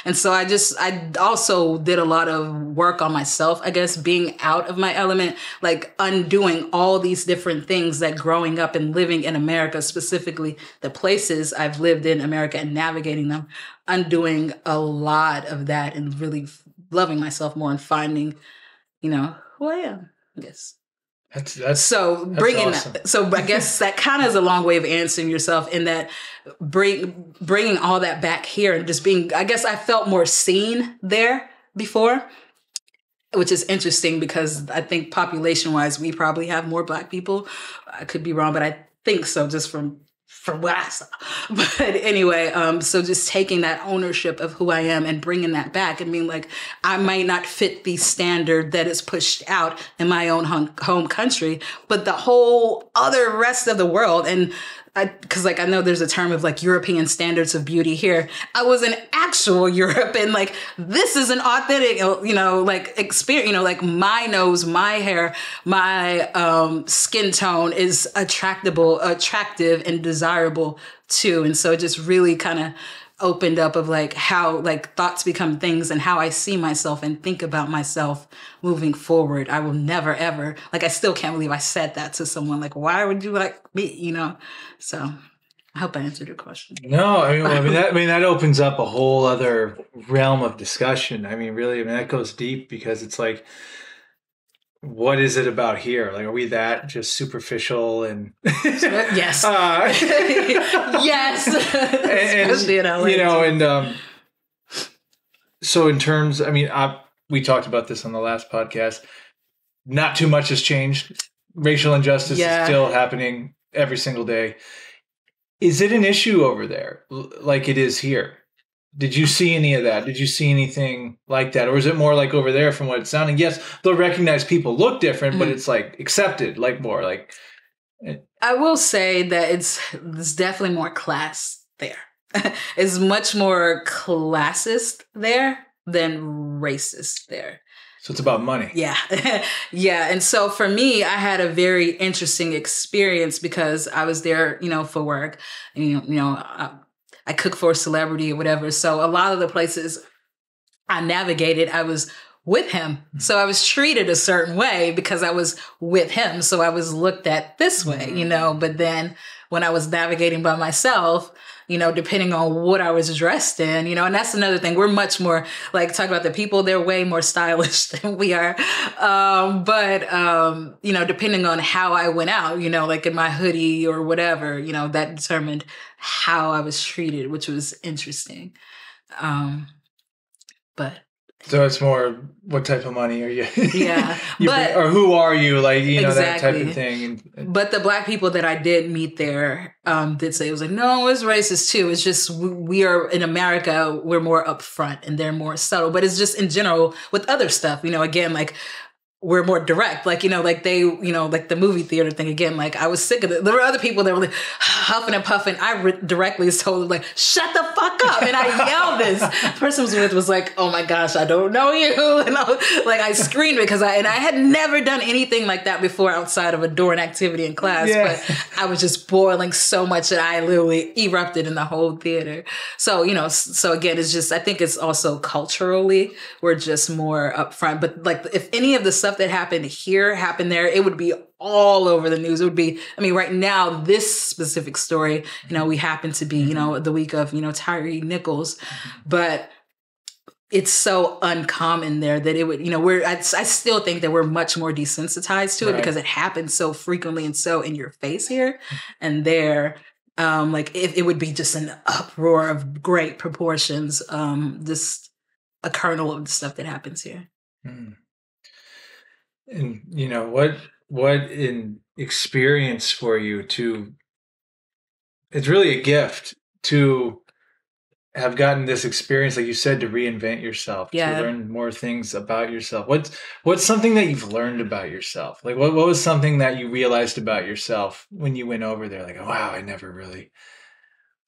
B: And so I also did a lot of work on myself, I guess, being out of my element, like undoing all these different things that growing up and living in America, specifically the places I've lived in America and navigating them, undoing a lot of that and really loving myself more and finding, who I am, I guess.
A: That's
B: so bringing
A: awesome.
B: that. So I guess that kind of is a long way of answering yourself in that bringing all that back here and just being, I guess I felt more seen there before. which is interesting because I think population wise, we probably have more Black people. I could be wrong, but I think so just from what I saw. But anyway, so just taking that ownership of who I am and bringing that back and being like, I might not fit the standard that is pushed out in my own home country, but the whole other rest of the world. And because like I know there's a term of like European standards of beauty here. I was in actual Europe, and like this is an authentic, like experience. Like my nose, my hair, my skin tone is attractive, and desirable too. And so it just really kind of opened up of like how like thoughts become things and how I see myself and think about myself moving forward. I will never ever, like I still can't believe I said that to someone, like, why would you like me, So I hope I answered your question.
A: No, that opens up a whole other realm of discussion. Really, that goes deep, because it's like, what is it about here? Like, are we that just superficial and
B: yes, yes,
A: especially in LA, so in terms, we talked about this on the last podcast. Not too much has changed. Racial injustice is still happening every single day. Is it an issue over there like it is here? Did you see any of that? Did you see anything like that? Or is it more like over there from what it's sounding? Yes, they'll recognize people look different, but it's like accepted, like more like.
B: I will say that it's definitely more class there. It's much more classist there than racist there.
A: So it's about money.
B: Yeah. Yeah. And so for me, I had a very interesting experience because I was there, for work. And, I cook for a celebrity or whatever. So a lot of the places I navigated, I was with him. So I was treated a certain way because I was with him. So I was looked at this way, but then when I was navigating by myself, depending on what I was dressed in, and that's another thing. We're much more like, talk about the people, they're way more stylish than we are. But depending on how I went out, like in my hoodie or whatever, that determined how I was treated, which was interesting. But
A: so it's more, what type of money are you?
B: Yeah.
A: Or who are you? Like,
B: exactly.
A: That type of thing.
B: But the Black people that I did meet there did say, it was like, no, it's racist too. It's just, we are in America, we're more upfront and they're more subtle. But it's just in general with other stuff, again, like, we're more direct, like, like they, like the movie theater thing again, like I was sick of it. There were other people that were like huffing and puffing. I directly told them like, shut the fuck up. And I yelled this. The person I was with was like, oh my gosh, I don't know you. And I screamed because I had never done anything like that before outside of a during activity in class. Yeah. But I was just boiling so much that I literally erupted in the whole theater. So, so again, it's just, I think it's also culturally, we're just more upfront. But like if any of the stuff that happened here happened there, it would be all over the news. It would be, right now, this specific story, we happen to be, the week of, Tyree Nichols, but it's so uncommon there that it would, I still think that we're much more desensitized to it because it happens so frequently and so in your face here and there. Like if it would be just an uproar of great proportions, just a kernel of the stuff that happens here.
A: Mm. And what an experience for you it's really a gift to have gotten this experience, like you said, to reinvent yourself, to learn more things about yourself. What's something that you've learned about yourself? Like what was something that you realized about yourself when you went over there? Like, oh, wow,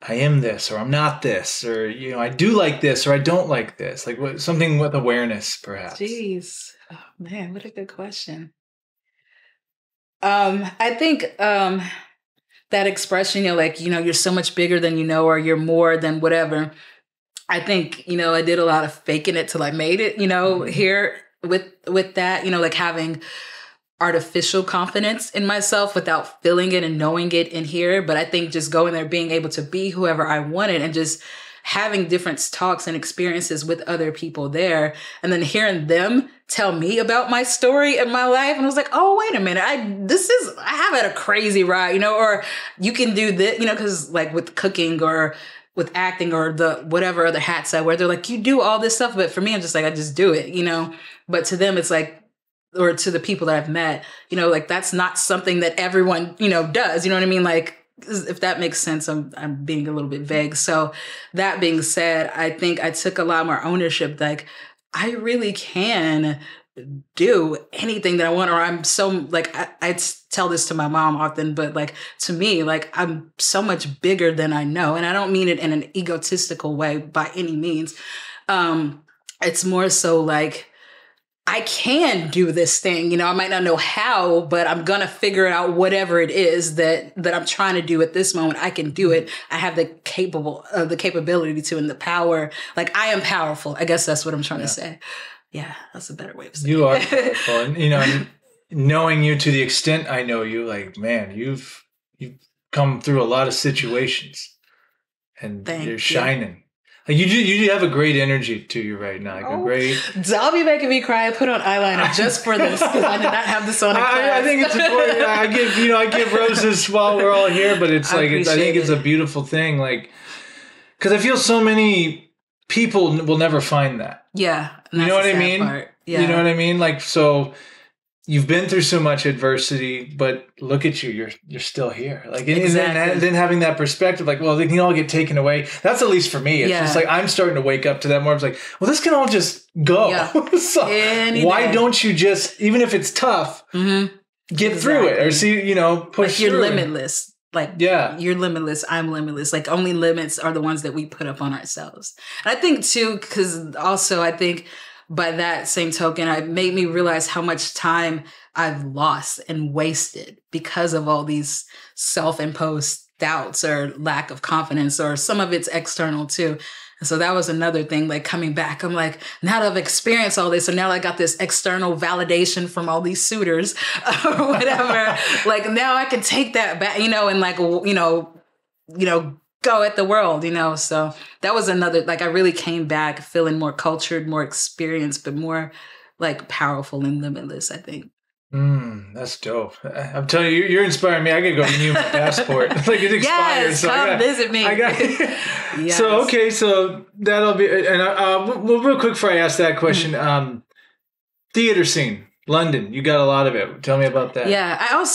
A: I am this, or I'm not this, or, I do like this, or I don't like this. Like something with awareness, perhaps.
B: Jeez. Oh man, what a good question. I think that expression, you're so much bigger than or you're more than whatever. I think, I did a lot of faking it till I made it, here with that, like having artificial confidence in myself without feeling it and knowing it in here. But I think just going there, being able to be whoever I wanted and just having different talks and experiences with other people there, and then hearing them tell me about my story and my life. And I was like, oh, wait a minute. I have had a crazy ride, or you can do this, cause like with cooking or with acting or the whatever other hats I wear, they're like, you do all this stuff. But for me, I'm just like, I just do it, But to them, it's like, or to the people that I've met, you know, like that's not something that everyone, you know, does. You know what I mean? Like, if that makes sense, I'm being a little bit vague. So that being said, I think I took a lot more ownership. Like, I really can do anything that I want, or I'm so like, I tell this to my mom often, but like to me, like I'm so much bigger than I know. And I don't mean it in an egotistical way by any means. It's more so like, I can do this thing, you know, I might not know how, but I'm going to figure out whatever it is that I'm trying to do at this moment. I can do it. I have the capability to, and the power. Like I am powerful. I guess that's what I'm trying to say. Yeah, that's a better way of saying it.
A: You are powerful. And, you know, knowing you to the extent I know you, like, man, you've come through a lot of situations and you're shining. Like you do have a great energy to you right now. Like a great.
B: Don't be making me cry. I put on eyeliner just for this because I did not have this on in class.
A: I think it's important. I give roses while we're all here, but it's like I think it's a beautiful thing. Like because I feel so many people will never find that.
B: Yeah,
A: you know what I mean.
B: Yeah.
A: You know what I mean. Like so. You've been through so much adversity, but look at you. You're still here. Like,
B: exactly.
A: And then having that perspective, like, well, they can all get taken away. That's at least for me. It's just like, I'm starting to wake up to that more. It's like, well, this can all just go. Yeah. So why don't you just, even if it's tough, get through it or see, you know, push
B: like
A: through.
B: You're limitless. Like, you're limitless. I'm limitless. Like only limits are the ones that we put up on ourselves. And I think too, because also I think, by that same token, it made me realize how much time I've lost and wasted because of all these self-imposed doubts or lack of confidence, or some of it's external too. And so that was another thing, like coming back, I'm like, now that I've experienced all this, so now I got this external validation from all these suitors or whatever, like now I can take that back, you know, and like, you know, go at the world, you know. So that was another, like I really came back feeling more cultured, more experienced, but more like powerful and limitless, I think.
A: That's dope. I'm telling you, you're inspiring me. I gotta go renew my passport. Like it expired.
B: Yes, so come visit me.
A: Yes. So okay, so that'll be. And well, real quick before I ask that question, theater scene. London, you got a lot of it. Tell me about that.
B: Yeah, I was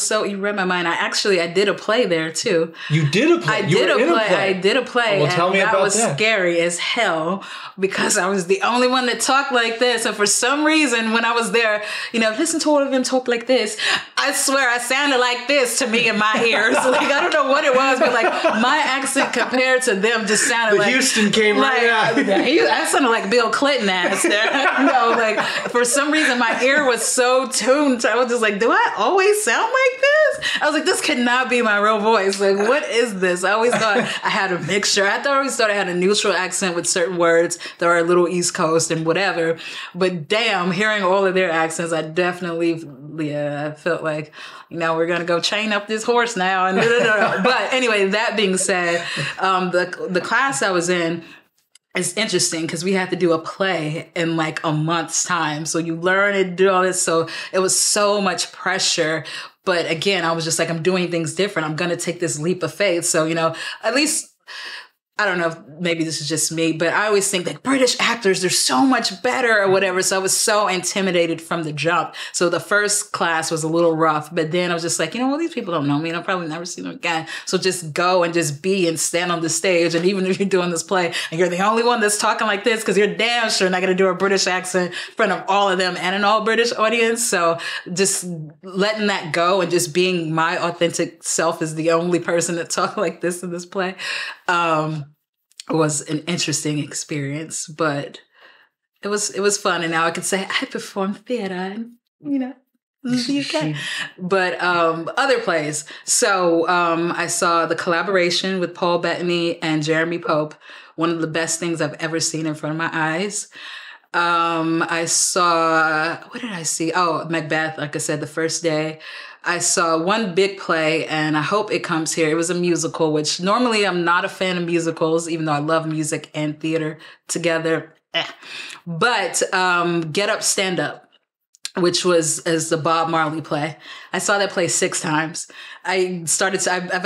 B: so, you read my mind. I did a play there too.
A: You did a play? I
B: did a play.
A: Well, tell me about that.
B: That was scary as hell because I was the only one that talked like this. And for some reason, when I was there, you know, listen to all of them talk like this. I swear I sounded like this to me in my ears. Like, I don't know what it was, but like my accent compared to them just sounded like.
A: Houston came right out.
B: I sounded like Bill Clinton ass there. No, like for some reason, my ear was so tuned. I was just like, do I always sound like this? I was like, this could not be my real voice. Like, what is this? I always thought I had a mixture. I always thought I had a neutral accent with certain words that are a little East Coast and whatever. But damn, hearing all of their accents, I definitely, I felt like, you know, we're going to go chain up this horse now. And But anyway, that being said, the class I was in, it's interesting because we had to do a play in like a month's time. So you learn and do all this. So it was so much pressure. But again, I was just like, I'm doing things different. I'm going to take this leap of faith. So, you know, at least, I don't know if maybe this is just me, but I always think like British actors, they're so much better or whatever. So I was so intimidated from the jump. So the first class was a little rough, but then I was just like, you know, well, these people don't know me and I'll probably never see them again. So just go and just be and stand on the stage. And even if you're doing this play and you're the only one that's talking like this, because you're damn sure not going to do a British accent in front of all of them and an all British audience. So just letting that go and just being my authentic self as the only person that talked like this in this play. Was an interesting experience, but it was fun. And now I can say I perform theater and, you know, the UK. But other plays. So I saw the collaboration with Paul Bettany and Jeremy Pope, one of the best things I've ever seen in front of my eyes. I saw, what did I see? Oh, Macbeth, like I said, the first day. I saw one big play, and I hope it comes here. It was a musical, which normally I'm not a fan of musicals, even though I love music and theater together. But Get Up, Stand Up. which was as the Bob Marley play. I saw that play 6 times. I've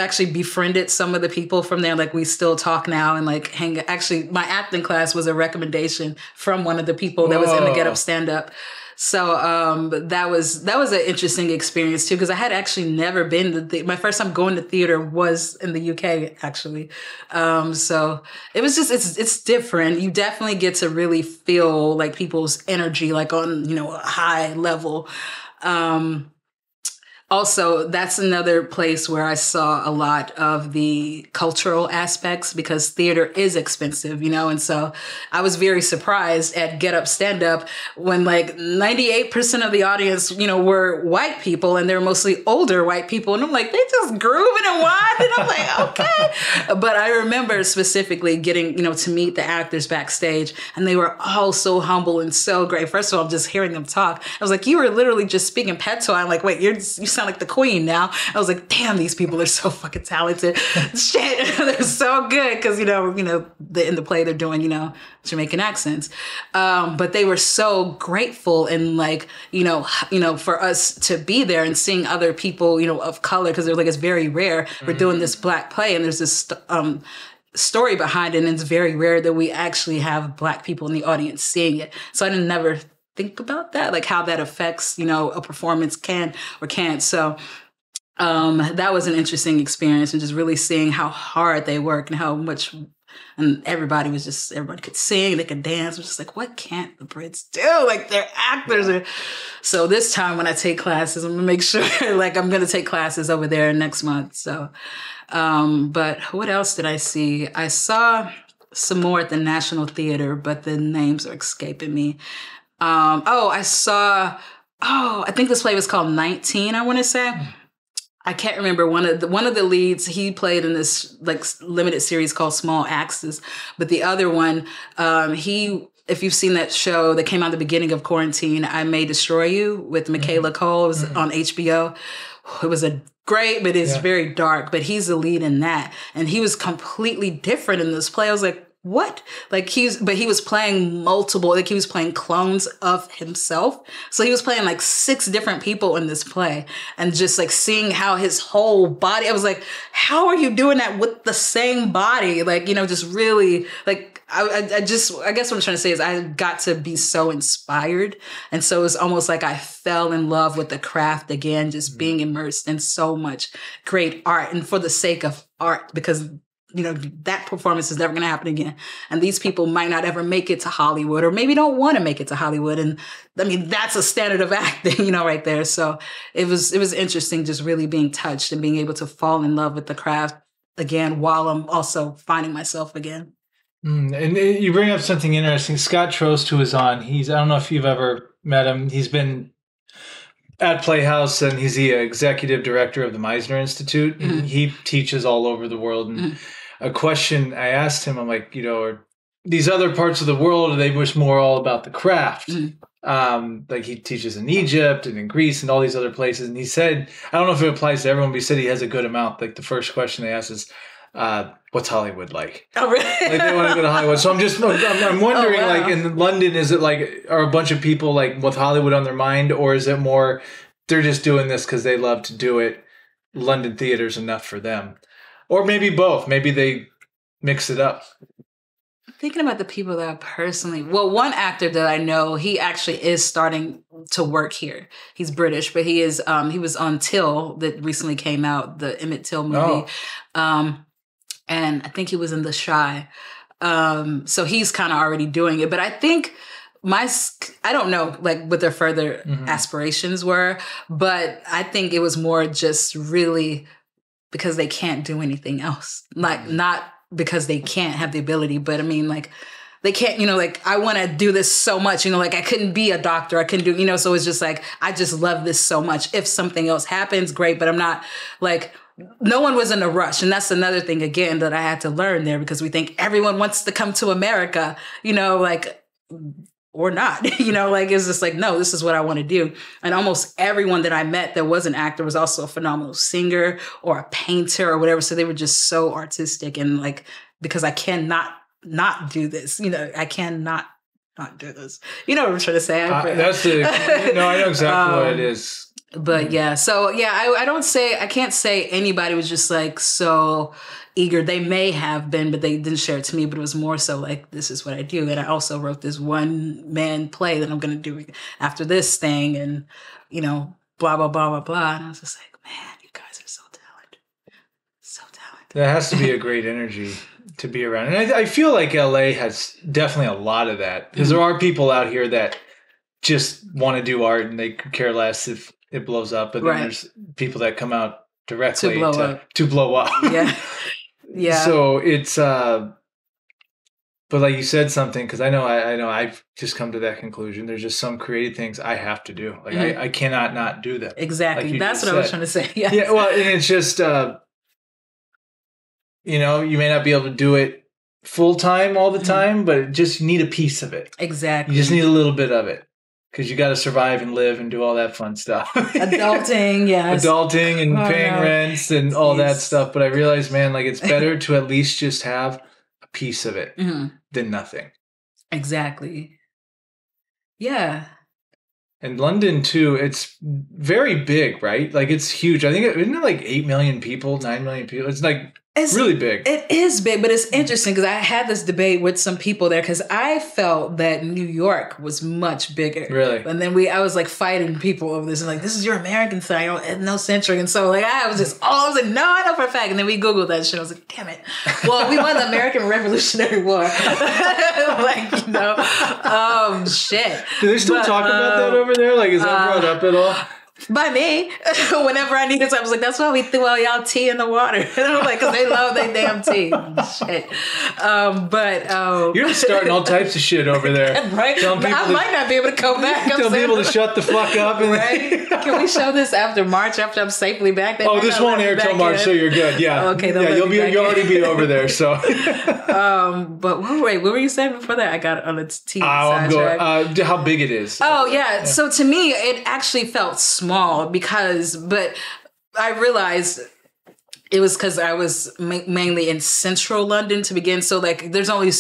B: actually befriended some of the people from there. Like we still talk now and like hang. Actually, my acting class was a recommendation from one of the people that was in the Get Up Stand Up. So that was an interesting experience too, because I had actually never been to my first time going to theater was in the UK actually. So it was just it's different. You definitely get to really feel like people's energy, like on a high level. Also, that's another place where I saw a lot of the cultural aspects because theater is expensive, and so I was very surprised at Get Up Stand Up when like 98% of the audience, were white people and they're mostly older white people. And I'm like, they just grooving and winding. I'm like, okay. But I remember specifically getting, to meet the actors backstage and they were all so humble and so great. First of all, just hearing them talk, I was like, you were literally just speaking patois. I'm like, wait, you sound like the queen now. I was like, damn, these people are so fucking talented. Shit, they're so good because in the play they're doing Jamaican accents, but they were so grateful and like for us to be there and seeing other people of color because they're like it's very rare. We're doing this Black play and there's this story behind it, and it's very rare that we actually have Black people in the audience seeing it. So I didn't never think about that, like how that affects, a performance can or can't. So that was an interesting experience and just really seeing how hard they work and how much, and everybody could sing, they could dance. It was just like, what can't the Brits do? Like they're actors. So this time when I take classes, I'm gonna make sure like I'm gonna take classes over there next month. So, but what else did I see? I saw some more at the National Theater, but the names are escaping me. I think this play was called 19, I want to say. I can't remember one of the leads. He played in this like limited series called Small Axes, but the other one, if you've seen that show that came out at the beginning of quarantine, I May Destroy You with Michaela Cole, it was on HBO. It was great, but it's very dark, but he's the lead in that. And he was completely different in this play. I was like, what? Like he was playing multiple, like he was playing clones of himself. So he was playing like 6 different people in this play and just like seeing how his whole body, I was like, how are you doing that with the same body? Like, just really like, I guess what I'm trying to say is I got to be so inspired. And so it was almost like I fell in love with the craft again, just being immersed in so much great art and for the sake of art, because that performance is never going to happen again. And these people might not ever make it to Hollywood or maybe don't want to make it to Hollywood. And I mean, that's a standard of acting, right there. So it was interesting just really being touched and being able to fall in love with the craft again, while I'm also finding myself again.
A: And you bring up something interesting. Scott Trost, who is on, I don't know if you've ever met him. He's been at Playhouse, and he's the executive director of the Meisner Institute. Mm-hmm. He teaches all over the world. And a question I asked him, I'm like, are these other parts of the world, are they much more all about the craft? Like he teaches in Egypt and in Greece and all these other places. And he said, I don't know if it applies to everyone, but he said he has a good amount. Like the first question they asked is, what's Hollywood like? Oh, really? Like they want to go to Hollywood. So I'm wondering, like in London, is it like, are a bunch of people like with Hollywood on their mind, or is it more they're just doing this because they love to do it? London theater's enough for them, or maybe both. Maybe they mix it up.
B: Thinking about the people that I personally, one actor that I know, he actually is starting to work here. He's British, but he was on Till that recently came out, the Emmett Till movie. And I think he was in The Shy. So he's kind of already doing it. But I think I don't know, like what their further aspirations were, but I think it was more just really because they can't do anything else. Like not because they can't have the ability, but I mean, like they can't, like I want to do this so much, like I couldn't be a doctor. I couldn't do, so it's just like, I just love this so much. If something else happens, great. But I'm not like, no one was in a rush. And that's another thing, again, that I had to learn there, because we think everyone wants to come to America, like, or not, like, it's just like, no, this is what I want to do. And almost everyone that I met that was an actor was also a phenomenal singer or a painter or whatever. So they were just so artistic, and like, because I cannot not do this, I cannot not do this. You know what I'm trying to say?
A: I know exactly what it is.
B: But yeah, so yeah, I can't say anybody was just like so eager. They may have been, but they didn't share it to me, but it was more so like, this is what I do. And I also wrote this one man play that I'm going to do after this thing and, you know, blah, blah, blah, blah, blah. And I was just like, man, you guys are so talented. So talented.
A: That has to be a great energy to be around. And I feel like LA has definitely a lot of that because there are people out here that just want to do art and they could care less if it blows up. But then there's people that come out directly to blow up.
B: Yeah. Yeah.
A: So it's, but like you said something, because I know I've just come to that conclusion. There's just some creative things I have to do. Like I cannot not do them.
B: Exactly.
A: Like
B: that's what I was trying to say. Yes.
A: Yeah. Well, and it's just, you know, you may not be able to do it full time all the time, but just you need a piece of it.
B: Exactly.
A: You just need a little bit of it. Because you got to survive and live and do all that fun stuff.
B: Adulting, yes.
A: Adulting and paying rents and all that stuff. But I realized, man, like it's better to at least just have a piece of it than nothing.
B: Exactly. Yeah.
A: And London, too, it's very big, right? Like it's huge. I think, isn't it like 8 million people, 9 million people? It's like really big.
B: It is big, but it's interesting because I had this debate with some people there because I felt that New York was much bigger.
A: Really?
B: And then I was like fighting people over this and like, this is your American thing, ethnocentric. And so like I was like, no, I know for a fact. And then we Googled that shit. I was like, damn it. Well, we won the American Revolutionary War. Like, you know, shit.
A: Do they still talk about that over there? Like, is that brought up at all?
B: By me, whenever I needed to, I was like, that's why we threw all y'all tea in the water. And I'm like, because they love their damn tea. Shit.
A: You're just starting all types of shit over there.
B: Right? I might not be able to come back.
A: Tell people to shut the fuck up. And
B: right? Can we show this after March, after I'm safely back?
A: This won't air till March, so you're good. Yeah.
B: Okay.
A: Yeah, you'll already be over there. So.
B: But wait, what were you saying before that? I got on the tea side.
A: How big it is.
B: Oh yeah. So to me, it actually felt small but I realized it was because I was mainly in central London to begin. So like, there's only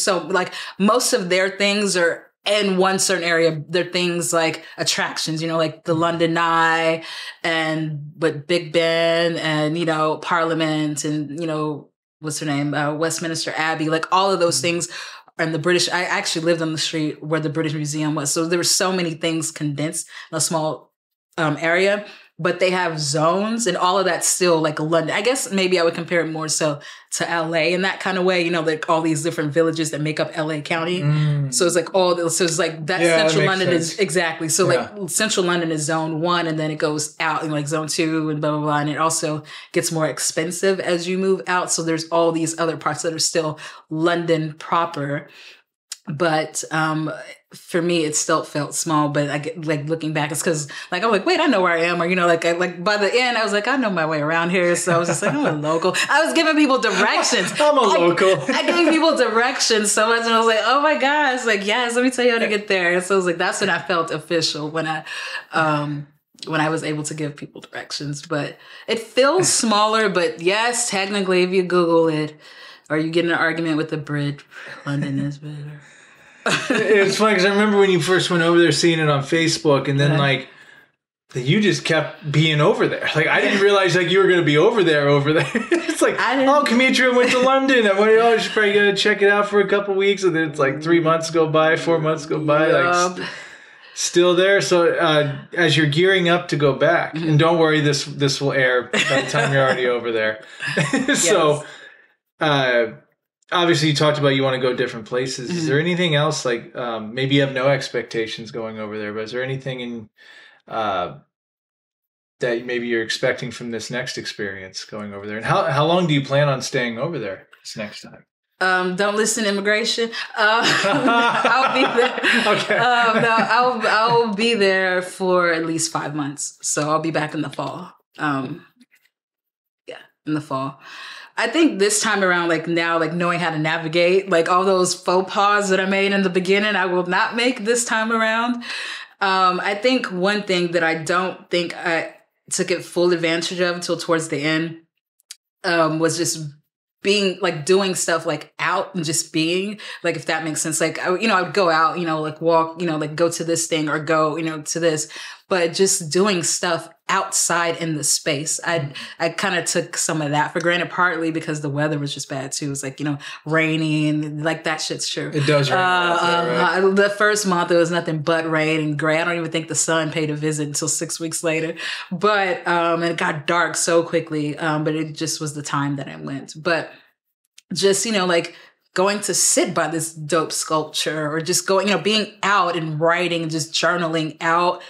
B: most of their things are in one certain area. They're things like attractions, you know, like the London Eye but Big Ben and, you know, Parliament and, you know, what's her name? Westminster Abbey, like all of those things. And I actually lived on the street where the British Museum was. So there were so many things condensed in a small area, but they have zones and all of that's still like London. I guess maybe I would compare it more so to LA in that kind of way, you know, like all these different villages that make up LA County. So it's like so it's like that central London is exactly. So like central London is zone 1 and then it goes out in like zone 2 and blah, blah, blah. And it also gets more expensive as you move out. So there's all these other parts that are still London proper. But for me, it still felt small. But I get like looking back, it's because like I'm like, wait, I know where I am, or you know, like by the end, I was like, I know my way around here. So I was just like, I'm a local. I was giving people directions.
A: I'm a local.
B: I gave people directions so much, and I was like, oh my god, it's like yes, let me tell you how to get there. And so I was like, that's when I felt official when I was able to give people directions. But it feels smaller. But yes, technically, if you Google it, or you get in an argument with the Brit, London is better.
A: It's funny because I remember when you first went over there, seeing it on Facebook, and then like you just kept being over there. Like I didn't realize like you were going to be over there. It's like, Cametria went to London. I'm like, you should probably go check it out for a couple weeks, and then it's like 3 months go by, 4 months go by, like still there. So as you're gearing up to go back, and don't worry, this will air by the time you're already over there. So. Obviously, you talked about you want to go different places. Is there anything else, like maybe you have no expectations going over there, but is there anything in that maybe you're expecting from this next experience going over there? And how long do you plan on staying over there this next time?
B: Don't listen to immigration. I'll be there. Okay. I'll be there for at least 5 months. So I'll be back in the fall. In the fall. I think this time around, like now, like knowing how to navigate, like all those faux pas that I made in the beginning, I will not make this time around. I think one thing that I don't think I took it full advantage of until towards the end was just being like doing stuff like out and just being like, if that makes sense. Like, I would go out, like walk, like go to this thing or go, to this, but just doing stuff outside in the space. I kind of took some of that for granted, partly because the weather was just bad too. It was like, rainy and like that shit's true.
A: It does rain. Right?
B: The first month it was nothing but rain and gray. I don't even think the sun paid a visit until 6 weeks later. But and it got dark so quickly. But it just was the time that I went. But just, like going to sit by this dope sculpture or just going, being out and writing and just journaling out,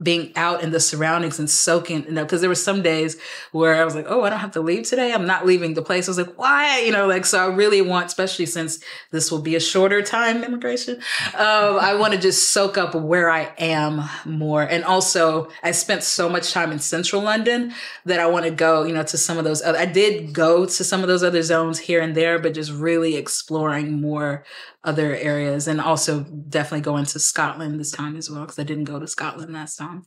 B: being out in the surroundings and soaking, because there were some days where I was like, oh, I don't have to leave today. I'm not leaving the place. I was like, why? So I really want, especially since this will be a shorter time immigration, I want to just soak up where I am more. And also I spent so much time in central London that I want to go, to some of those other, I did go to some of those other zones here and there, but just really exploring more other areas, and also definitely going to Scotland this time as well, because I didn't go to Scotland last time.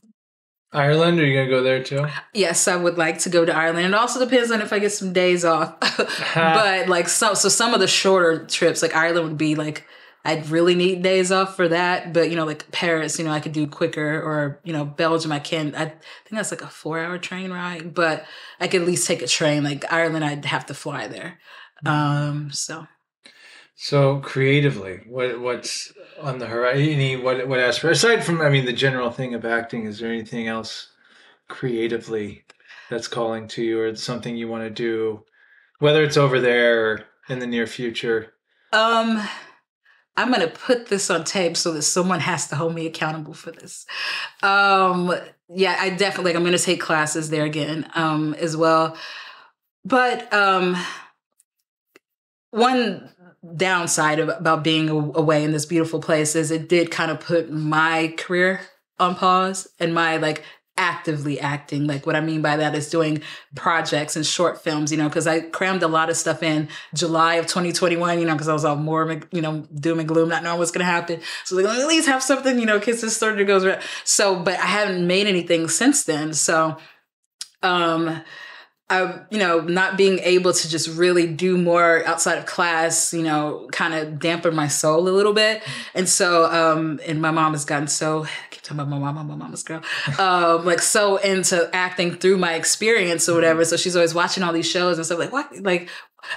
A: Ireland, are you going to go there too?
B: Yes, I would like to go to Ireland. It also depends on if I get some days off. But like so some of the shorter trips, like Ireland would be like, I'd really need days off for that. But, like Paris, I could do quicker, or, Belgium, I think that's like a 4-hour train ride, but I could at least take a train. Like Ireland, I'd have to fly there.
A: So creatively, what's on the horizon? What aspect, aside from, the general thing of acting, is there anything else creatively that's calling to you, or something you want to do, whether it's over there or in the near future?
B: I'm going to put this on tape so that someone has to hold me accountable for this. Yeah, I definitely, I'm going to take classes there again, as well. But, one downside about being away in this beautiful place is it did kind of put my career on pause, and my like actively acting. Like what I mean by that is doing projects and short films, because I crammed a lot of stuff in July of 2021, because I was all more, doom and gloom, not knowing what's going to happen. So like, at least have something, kids just started to go around. So, but I haven't made anything since then. So, I, not being able to just really do more outside of class, kind of dampened my soul a little bit. And so, and my mom has gotten so, I keep talking about my mom, I'm a mama's girl, like so into acting through my experience or whatever. So she's always watching all these shows and stuff like, what? Like,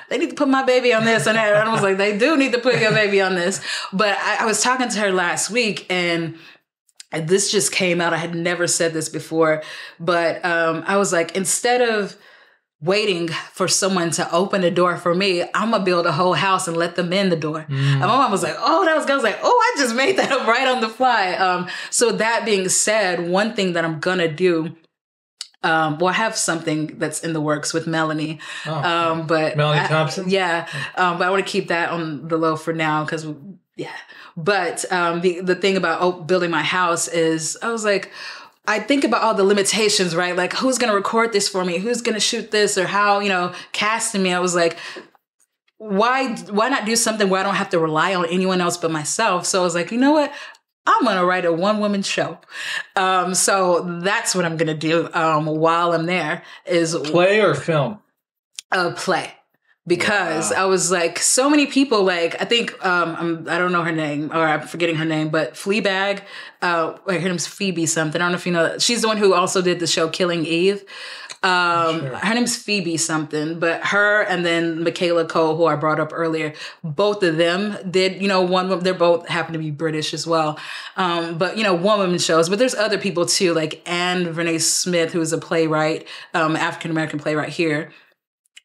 B: they need to put my baby on this and that. And I was like, they do need to put your baby on this. But I was talking to her last week, and this just came out. I had never said this before, but I was like, instead of waiting for someone to open the door for me, I'm gonna build a whole house and let them in the door. And my mom was like, oh, that was good. I was like, oh, I just made that up right on the fly. So that being said, one thing that I'm gonna do, I have something that's in the works with Melanie. But
A: Melanie Thompson?
B: Yeah. But I want to keep that on the low for now, because yeah. But the thing about building my house is, I was like, I think about all the limitations, right? Like, who's going to record this for me? Who's going to shoot this? Or how, casting me? I was like, why not do something where I don't have to rely on anyone else but myself? So I was like, you know what? I'm going to write a one-woman show. So that's what I'm going to do while I'm there. Is
A: play or film?
B: Play. Because I was like, so many people, like, I think, I don't know her name, or I'm forgetting her name, but Fleabag, her name's Phoebe something. I don't know if you know that. She's the one who also did the show Killing Eve. Sure. Her name's Phoebe something, but her and then Michaela Cole, who I brought up earlier, both of them did, they're both happen to be British as well. But, one woman shows, but there's other people too, like Anne Vernay Smith, who is a playwright, African-American playwright here,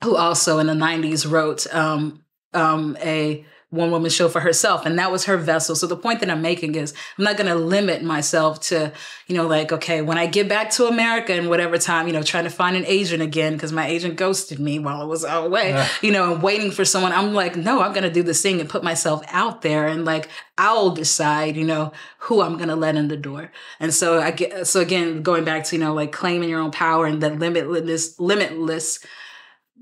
B: who also in the 90s wrote a one-woman show for herself. And that was her vessel. So the point that I'm making is I'm not going to limit myself to, like, okay, when I get back to America in whatever time, trying to find an agent again, because my agent ghosted me while I was away, and waiting for someone. I'm like, no, I'm going to do this thing and put myself out there. And like, I'll decide, who I'm going to let in the door. And so again, going back to, like claiming your own power and that limitless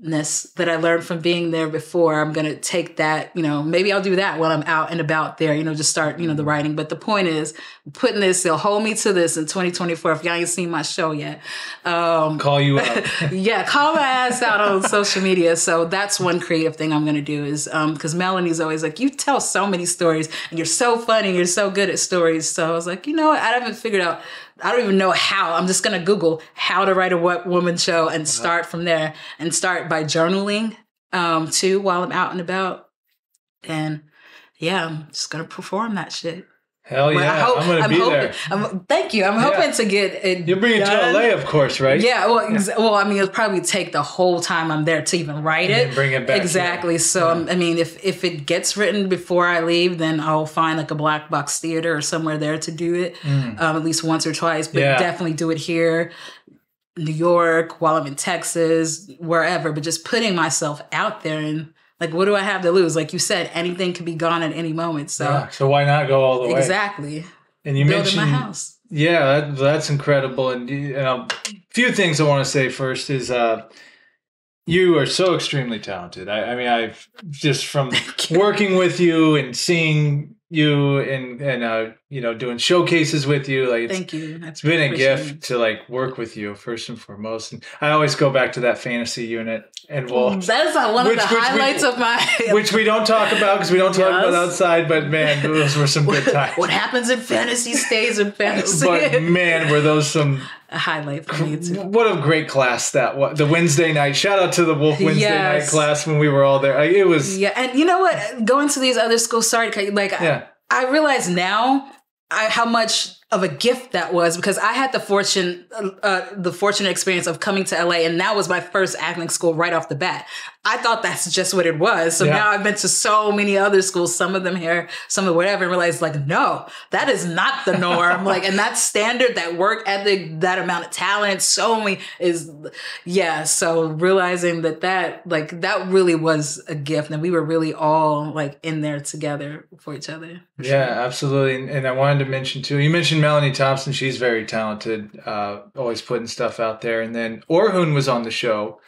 B: that I learned from being there before. I'm going to take that, maybe I'll do that while I'm out and about there, just start, the writing. But the point is putting this, they'll hold me to this in 2024. If y'all ain't seen my show yet.
A: Call you out.
B: Yeah, call my ass out on social media. So that's one creative thing I'm going to do is, because Melanie's always like, you tell so many stories and you're so funny, you're so good at stories. So I was like, you know what? I haven't figured out, I don't even know how. I'm just going to Google how to write a woman show and start from there, and start by journaling too while I'm out and about. And yeah, I'm just going to perform that shit.
A: Hell yeah, I'm going to be there.
B: Thank you. I'm hoping to get it
A: You'll bring it to LA, of course, right?
B: Yeah, well, I mean, it'll probably take the whole time I'm there to even write it.
A: And bring it back.
B: Exactly. So, I mean, if it gets written before I leave, then I'll find like a black box theater or somewhere there to do it, at least once or twice. But definitely do it here, New York, while I'm in Texas, wherever. But just putting myself out there and, like, what do I have to lose? Like you said, anything could be gone at any moment. So
A: why not go all the way?
B: Exactly.
A: And you mentioned
B: my house.
A: Yeah, that's incredible. And a few things I want to say first is you are so extremely talented. I mean, I've just from working with you and seeing you and doing showcases with you, like
B: thank you.
A: It's been a gift to like work with you first and foremost. And I always go back to that fantasy unit, and
B: that is one of the highlights of my
A: which we don't talk about because we don't talk about outside. But man, those were some good times.
B: What happens in fantasy stays in fantasy.
A: But man, were those some
B: a highlight for me too.
A: What a great class that was. The Wednesday night. Shout out to the Wolf Wednesday night class when we were all there. It was
B: and you know what? Going to these other schools, I realize now how much of a gift that was, because I had the fortunate experience of coming to LA, and that was my first acting school right off the bat. I thought that's just what it was. So now I've been to so many other schools, some of them here, some of whatever, and realized like, no, that is not the norm. And that standard, that work ethic, that amount of talent, so realizing that really was a gift, and we were really all like in there together for each other.
A: Yeah, absolutely. And I wanted to mention too, you mentioned Melanie Thompson. She's very talented, always putting stuff out there. And then Orhun was on the show.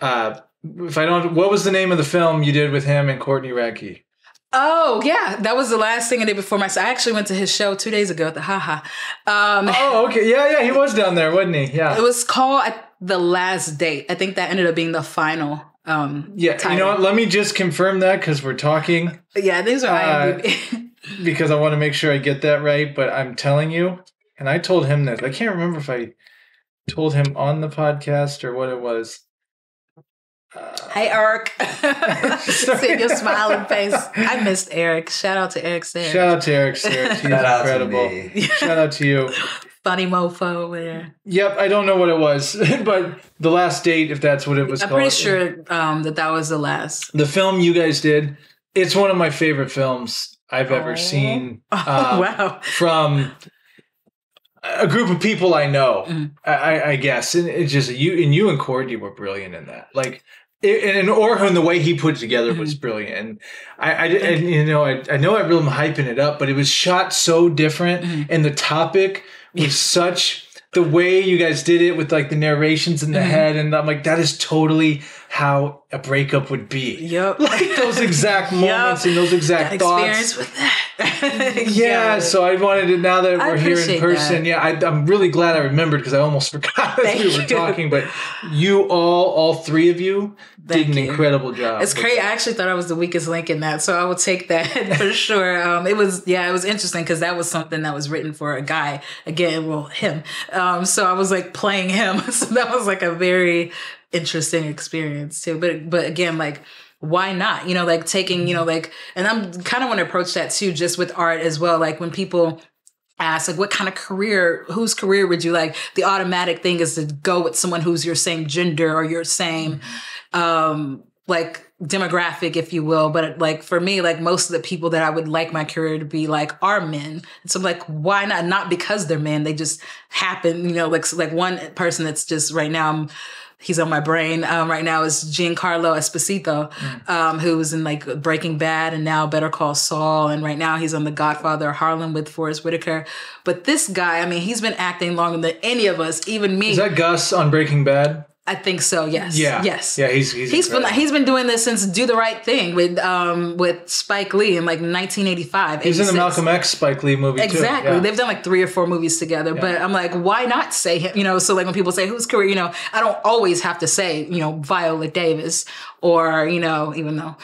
A: What was the name of the film you did with him and Courtney Radke?
B: Oh, yeah. That was the last thing I did before I actually went to his show 2 days ago at the Haha.
A: Okay. Yeah. He was down there, wasn't he? Yeah.
B: It was called The Last Date. I think that ended up being the final title.
A: You know what? Let me just confirm that because we're talking.
B: Yeah, these are IMDb.
A: Because I want to make sure I get that right. But I'm telling you, and I told him this. I can't remember if I told him on the podcast or what it was.
B: Hey, Eric. See your smiling face. I missed Eric. Shout out to Eric Sayre.
A: Shout out to Eric Sayre. He's incredible. Shout out to you.
B: Funny mofo over there.
A: Yep, I don't know what it was, but The Last Date, if that's what it was called.
B: I'm pretty sure that was the last.
A: The film you guys did, it's one of my favorite films I've ever seen.
B: Wow.
A: From a group of people I know, I guess. And it's just you and Courtney were brilliant in that. And Orhun, the way he put it together was brilliant. And I know I really am hyping it up, but it was shot so different, and the topic was such the way you guys did it with like the narrations in the head, and I'm like, that is totally how a breakup would be.
B: Yep,
A: like those exact moments and those exact thoughts.
B: Experience with that.
A: Yeah, so I wanted to, now that we're here in person, I'm really glad I remembered because I almost forgot as we were talking. But you all three of you did an incredible job.
B: It's crazy. I actually thought I was the weakest link in that, so I will take that for sure. It was interesting because that was something that was written for a guy. Again, him. So I was like playing him. So that was like a very interesting experience too. But again, like, why not? Like taking, and I'm kind of want to approach that too, just with art as well. Like when people ask, like, what kind of career, whose career would you like? The automatic thing is to go with someone who's your same gender or your same, like demographic, if you will. But like for me, like most of the people that I would like my career to be like are men. And so I'm like, why not? Not because they're men. They just happen, like one person that's just right now, he's on my brain right now is Giancarlo Esposito, who was in like Breaking Bad and now Better Call Saul. And right now he's on The Godfather of Harlem with Forrest Whitaker. But this guy, I mean, he's been acting longer than any of us, even me.
A: Is that Gus on Breaking Bad?
B: I think so. Yes.
A: Yeah.
B: Yes.
A: Yeah. He's
B: been doing this since Do the Right Thing with Spike Lee in like 1985.
A: He's in the Malcolm X Spike Lee movie too.
B: Exactly.
A: Yeah.
B: They've done like 3 or 4 movies together. Yeah. But I'm like, why not say him? You know, so like when people say whose career, you know, I don't always have to say, you know, Viola Davis or, you know, even though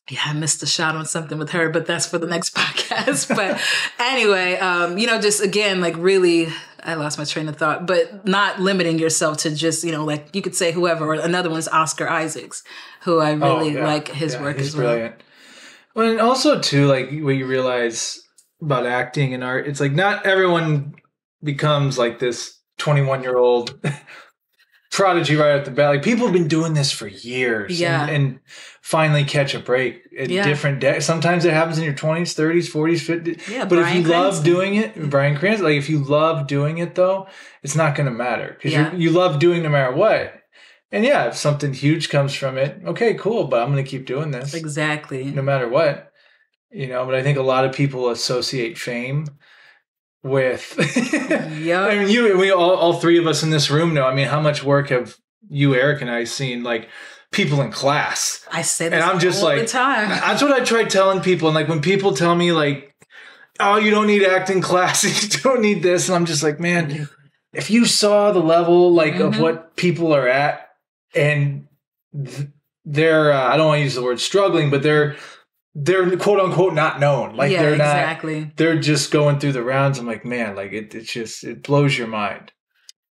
B: yeah, I missed a shot on something with her, but that's for the next podcast. But anyway, you know, just again, like really, I lost my train of thought, but not limiting yourself to just, you know, like you could say whoever, or another one's Oscar Isaacs, who I really like his work as well. Brilliant.
A: Well, and also too, like what you realize about acting and art, it's like not everyone becomes like this 21-year-old prodigy right at the bat. Like people have been doing this for years and finally catch a break at different days. Sometimes it happens in your 20s, 30s, 40s, 50s. Yeah, but Bryan if you love doing it, Bryan Cranston, like if you love doing it though, it's not going to matter because you love doing no matter what. And yeah, if something huge comes from it, okay, cool, but I'm going to keep doing this.
B: Exactly.
A: No matter what, you know, but I think a lot of people associate fame with I mean we all 3 of us in this room know. I mean, how much work have you, Eric, and I seen like people in class?
B: I say this
A: and I'm just
B: all
A: like
B: the time.
A: That's what I try telling people. And like when people tell me like, oh, you don't need acting class, you don't need this, and I'm just like, man, if you saw the level like of what people are at, and they're I don't want to use the word struggling, but they're quote unquote not known. Like they're not exactly. They're just going through the rounds. I'm like, man, like it blows your mind.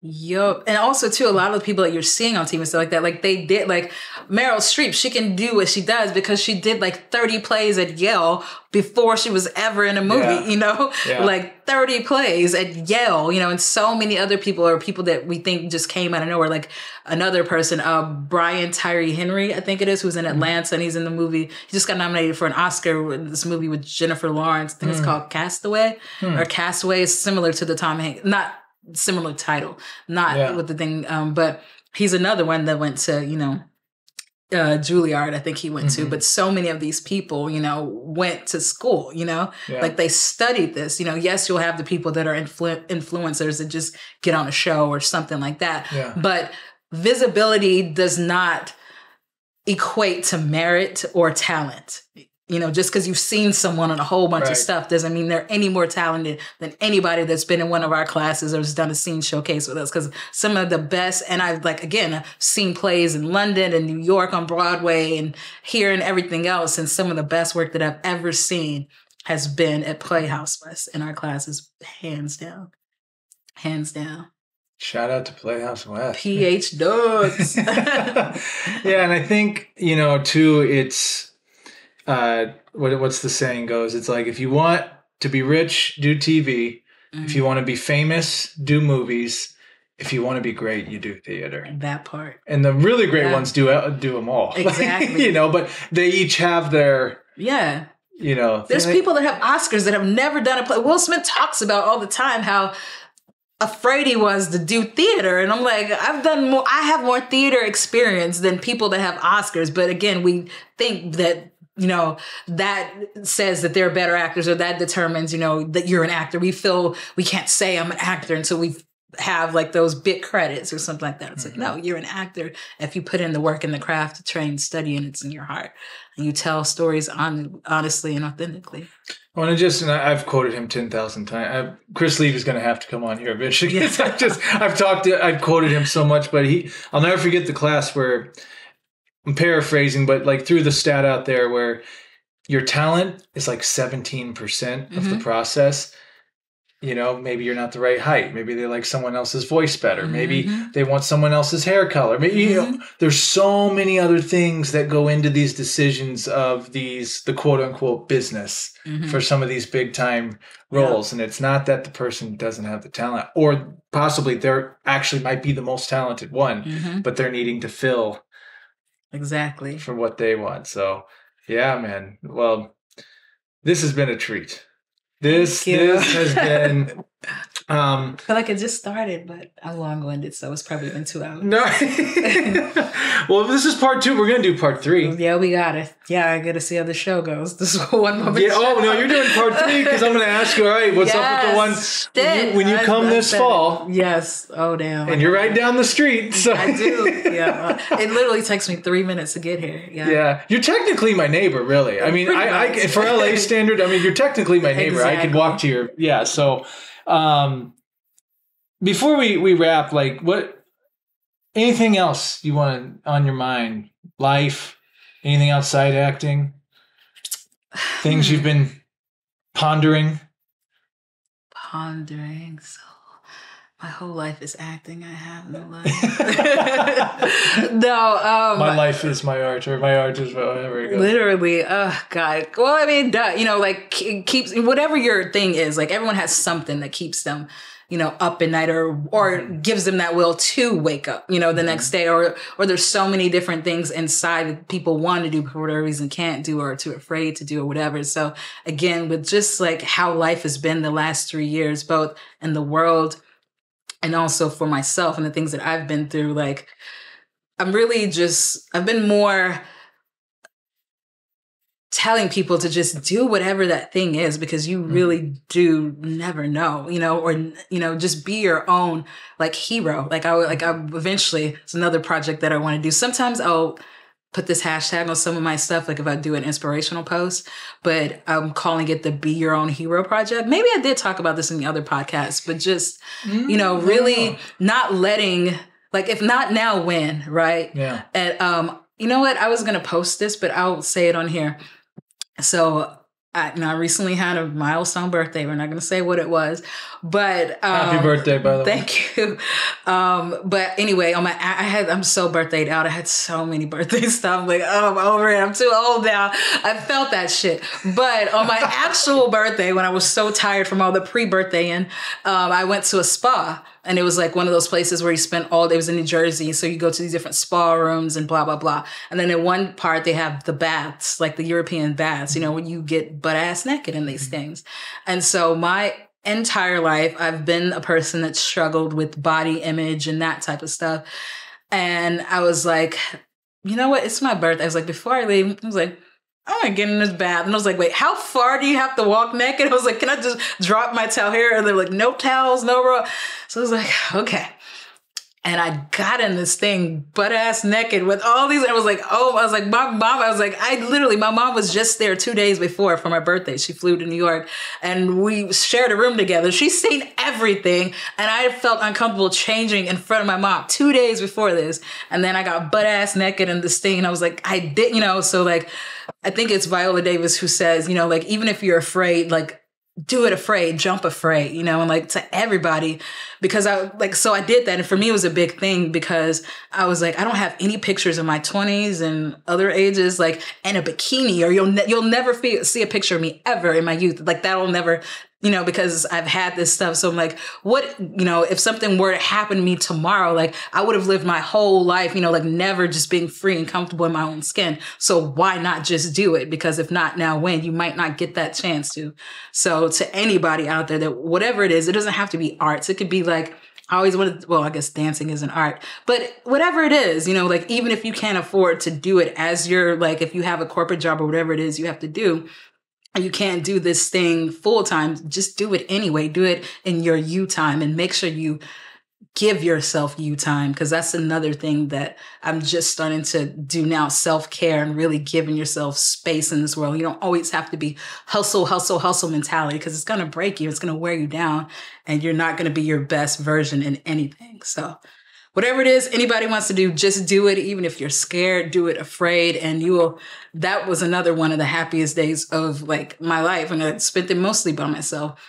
B: Yup. And also too, a lot of the people that you're seeing on TV and stuff like that, like they did, like Meryl Streep, she can do what she does because she did like 30 plays at Yale before she was ever in a movie, you know, like 30 plays at Yale, you know, and so many other people are people that we think just came out of nowhere. Like another person, Brian Tyree Henry, I think it is, who's in Atlanta, and he's in the movie. He just got nominated for an Oscar in this movie with Jennifer Lawrence. I think it's called Castaway or Castaway. Is similar to the Tom Hanks, not similar title, not with the thing. But he's another one that went to, you know, Juilliard, I think he went to, but so many of these people, you know, went to school, you know, like they studied this, you know. Yes, you'll have the people that are influencers that just get on a show or something like that. But visibility does not equate to merit or talent. You know, just because you've seen someone on a whole bunch of stuff doesn't mean they're any more talented than anybody that's been in one of our classes or has done a scene showcase with us. Because some of the best, and I've like, again, I've seen plays in London and New York on Broadway and here and everything else. And some of the best work that I've ever seen has been at Playhouse West in our classes, hands down. Hands down.
A: Shout out to Playhouse West.
B: PH Dogs.
A: Yeah, and I think, you know, too, it's... what's the saying goes? It's like, if you want to be rich, do TV. If you want to be famous, do movies. If you want to be great, you do theater.
B: That part.
A: And the really great ones do them all.
B: Exactly.
A: You know, but they each have their you know.
B: There's people that have Oscars that have never done a play. Will Smith talks about all the time how afraid he was to do theater, and I'm like, I have more theater experience than people that have Oscars. But again, we think that, you know, that says that they're better actors, or that determines, you know, that you're an actor. We feel we can't say I'm an actor until we have like those big credits or something like that. It's like, no, you're an actor if you put in the work and the craft to train, study, and it's in your heart. And you tell stories honestly and authentically.
A: Well, and I've quoted him 10,000 times. Chris Lee is going to have to come on here eventually. I've quoted him so much, but I'll never forget the class where, I'm paraphrasing, but like threw the stat out there where your talent is like 17% of the process. You know, maybe you're not the right height. Maybe they like someone else's voice better. Maybe they want someone else's hair color. Maybe, you know, there's so many other things that go into these decisions of the quote unquote business for some of these big time roles. And it's not that the person doesn't have the talent, or possibly they're actually might be the most talented one, but they're needing to fill
B: exactly
A: for what they want. So yeah, man. Well, this has been a treat. This has been
B: I feel like it just started, but I'm long-winded, so it's probably been 2 hours.
A: No. Well, this is part 2. We're going to do part 3.
B: Yeah, we got it. Yeah, I got to see how the show goes. This is one moment.
A: Yeah. Oh, no, you're doing part 3 because I'm going to ask you, all right, what's up with the one when you come this fall?
B: Yes. Oh, damn.
A: And you're right down the street. So.
B: I do. Yeah. It literally takes me 3 minutes to get here. Yeah.
A: Yeah. You're technically my neighbor, really. I mean, I for LA standard, I mean, you're technically my neighbor. Exactly. I could walk to your, yeah. So, before we wrap, like anything else you want on your mind? Life, anything outside acting? Things you've been pondering?
B: So my whole life is acting. I have no life. No.
A: My life is my art, or my art is whatever it goes.
B: Literally. Oh, God. Well, I mean, you know, like keeps whatever your thing is. Like everyone has something that keeps them, you know, up at night or gives them that will to wake up, you know, the next day, or there's so many different things inside that people want to do, but for whatever reason can't do, or are too afraid to do, or whatever. So again, with just like how life has been the last 3 years, both in the world and also for myself and the things that I've been through, like I've been more telling people to just do whatever that thing is, because you really do never know, you know, or, you know, just be your own like hero. Like I eventually, it's another project that I want to do. Sometimes I'll put this hashtag on some of my stuff, like if I do an inspirational post, but I'm calling it the Be Your Own Hero Project. Maybe I did talk about this in the other podcasts, but just, you know, really not letting, like, if not now, when, right?
A: Yeah.
B: And, you know what? I was going to post this, but I'll say it on here. So I recently had a milestone birthday. We're not going to say what it was, but
A: happy birthday, by the way.
B: Thank you. But anyway, I'm so birthdayed out. I had so many birthday stuff. I'm like, oh, I'm over it. I'm too old now. I felt that shit. But on my actual birthday, when I was so tired from all the pre-birthday I went to a spa. And it was like one of those places where you spent all day. It was in New Jersey. So you go to these different spa rooms and blah, blah, blah. And then in one part, they have the baths, like the European baths, you know, when you get butt ass naked in these things. And so my entire life, I've been a person that struggled with body image and that type of stuff. And I was like, you know what? It's my birthday. I was like, before I leave, I was like, I'm gonna get in this bath. And I was like, wait, how far do you have to walk naked? I was like, can I just drop my towel here? And they're like, no towels, no rope. So I was like, okay. And I got in this thing butt ass naked with all these. And I was like, my mom was just there 2 days before for my birthday. She flew to New York and we shared a room together. She's seen everything. And I felt uncomfortable changing in front of my mom 2 days before this. And then I got butt ass naked in this thing. And I was like, I did, you know, so like, I think it's Viola Davis who says, you know, like, even if you're afraid, like, do it afraid, jump afraid, you know, and like to everybody, because I did that. And for me, it was a big thing because I was like, I don't have any pictures of my 20s and other ages, like in a bikini, or you'll never see a picture of me ever in my youth. Like that'll never, you know, because I've had this stuff. So I'm like, what, you know, if something were to happen to me tomorrow, like I would have lived my whole life, you know, like never just being free and comfortable in my own skin. So why not just do it? Because if not now, when? You might not get that chance to. So to anybody out there that whatever it is, it doesn't have to be arts. It could be like, I always wanted, well, I guess dancing is an art, but whatever it is, you know, like even if you can't afford to do it as your, like if you have a corporate job or whatever it is you have to do, and you can't do this thing full time, just do it anyway. Do it in your you time and make sure you give yourself you time, because that's another thing that I'm just starting to do now, self-care and really giving yourself space in this world. You don't always have to be hustle mentality, because it's going to break you. It's going to wear you down and you're not going to be your best version in anything. So whatever it is anybody wants to do, just do it. Even if you're scared, do it afraid. And that was another one of the happiest days of like my life. And I spent it mostly by myself.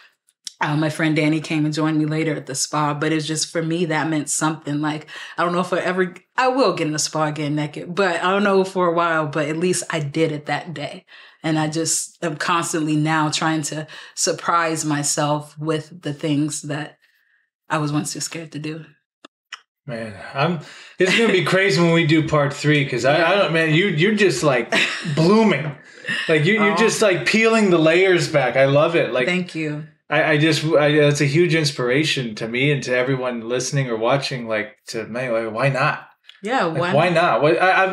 B: My friend Danny came and joined me later at the spa, but it's just, for me, that meant something. Like, I don't know if I will get in a spa again naked, but I don't know for a while, but at least I did it that day. And I just am constantly now trying to surprise myself with the things that I was once too scared to do.
A: Man, it's going to be crazy when we do part 3, because I don't, man, you're just like blooming. Like you're just like peeling the layers back. I love it. Like,
B: thank you.
A: It's a huge inspiration to me and to everyone listening or watching. Like, why not?
B: Yeah,
A: why not?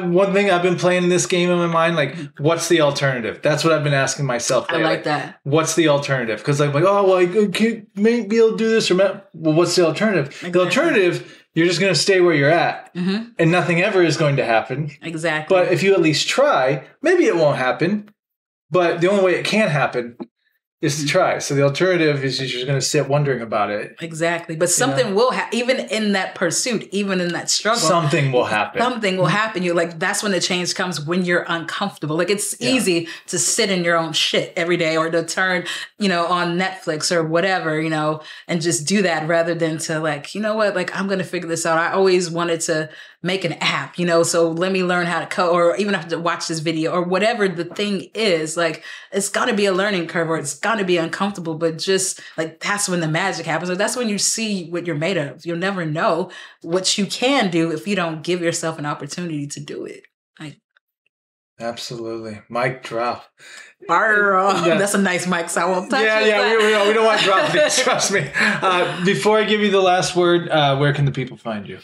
A: One thing I've been playing this game in my mind, like, what's the alternative? That's what I've been asking myself.
B: I like that.
A: What's the alternative? Because I'm like, oh, well, I can't maybe I'll do this or well, what's the alternative? Exactly. The alternative, you're just going to stay where you're at, and nothing ever is going to happen.
B: Exactly.
A: But if you at least try, maybe it won't happen. But the only way it can happen is to try. So the alternative is you're going to sit wondering about it.
B: Exactly. But something will happen. Even in that pursuit, even in that struggle.
A: Something will happen.
B: Something will happen. You're like, that's when the change comes, when you're uncomfortable. Like, it's easy to sit in your own shit every day or to turn, on Netflix or whatever, and just do that rather than to like, you know what, like, I'm going to figure this out. I always wanted to make an app, so let me learn how to code, or even have to watch this video or whatever the thing is. Like, it's got to be a learning curve or it's got to be uncomfortable, but just like, that's when the magic happens. Like, that's when you see what you're made of. You'll never know what you can do if you don't give yourself an opportunity to do it. Like,
A: absolutely. Mic drop.
B: That's a nice mic, so I won't touch it.
A: Yeah, we don't want to drop things, trust me. Before I give you the last word, where can the people find you?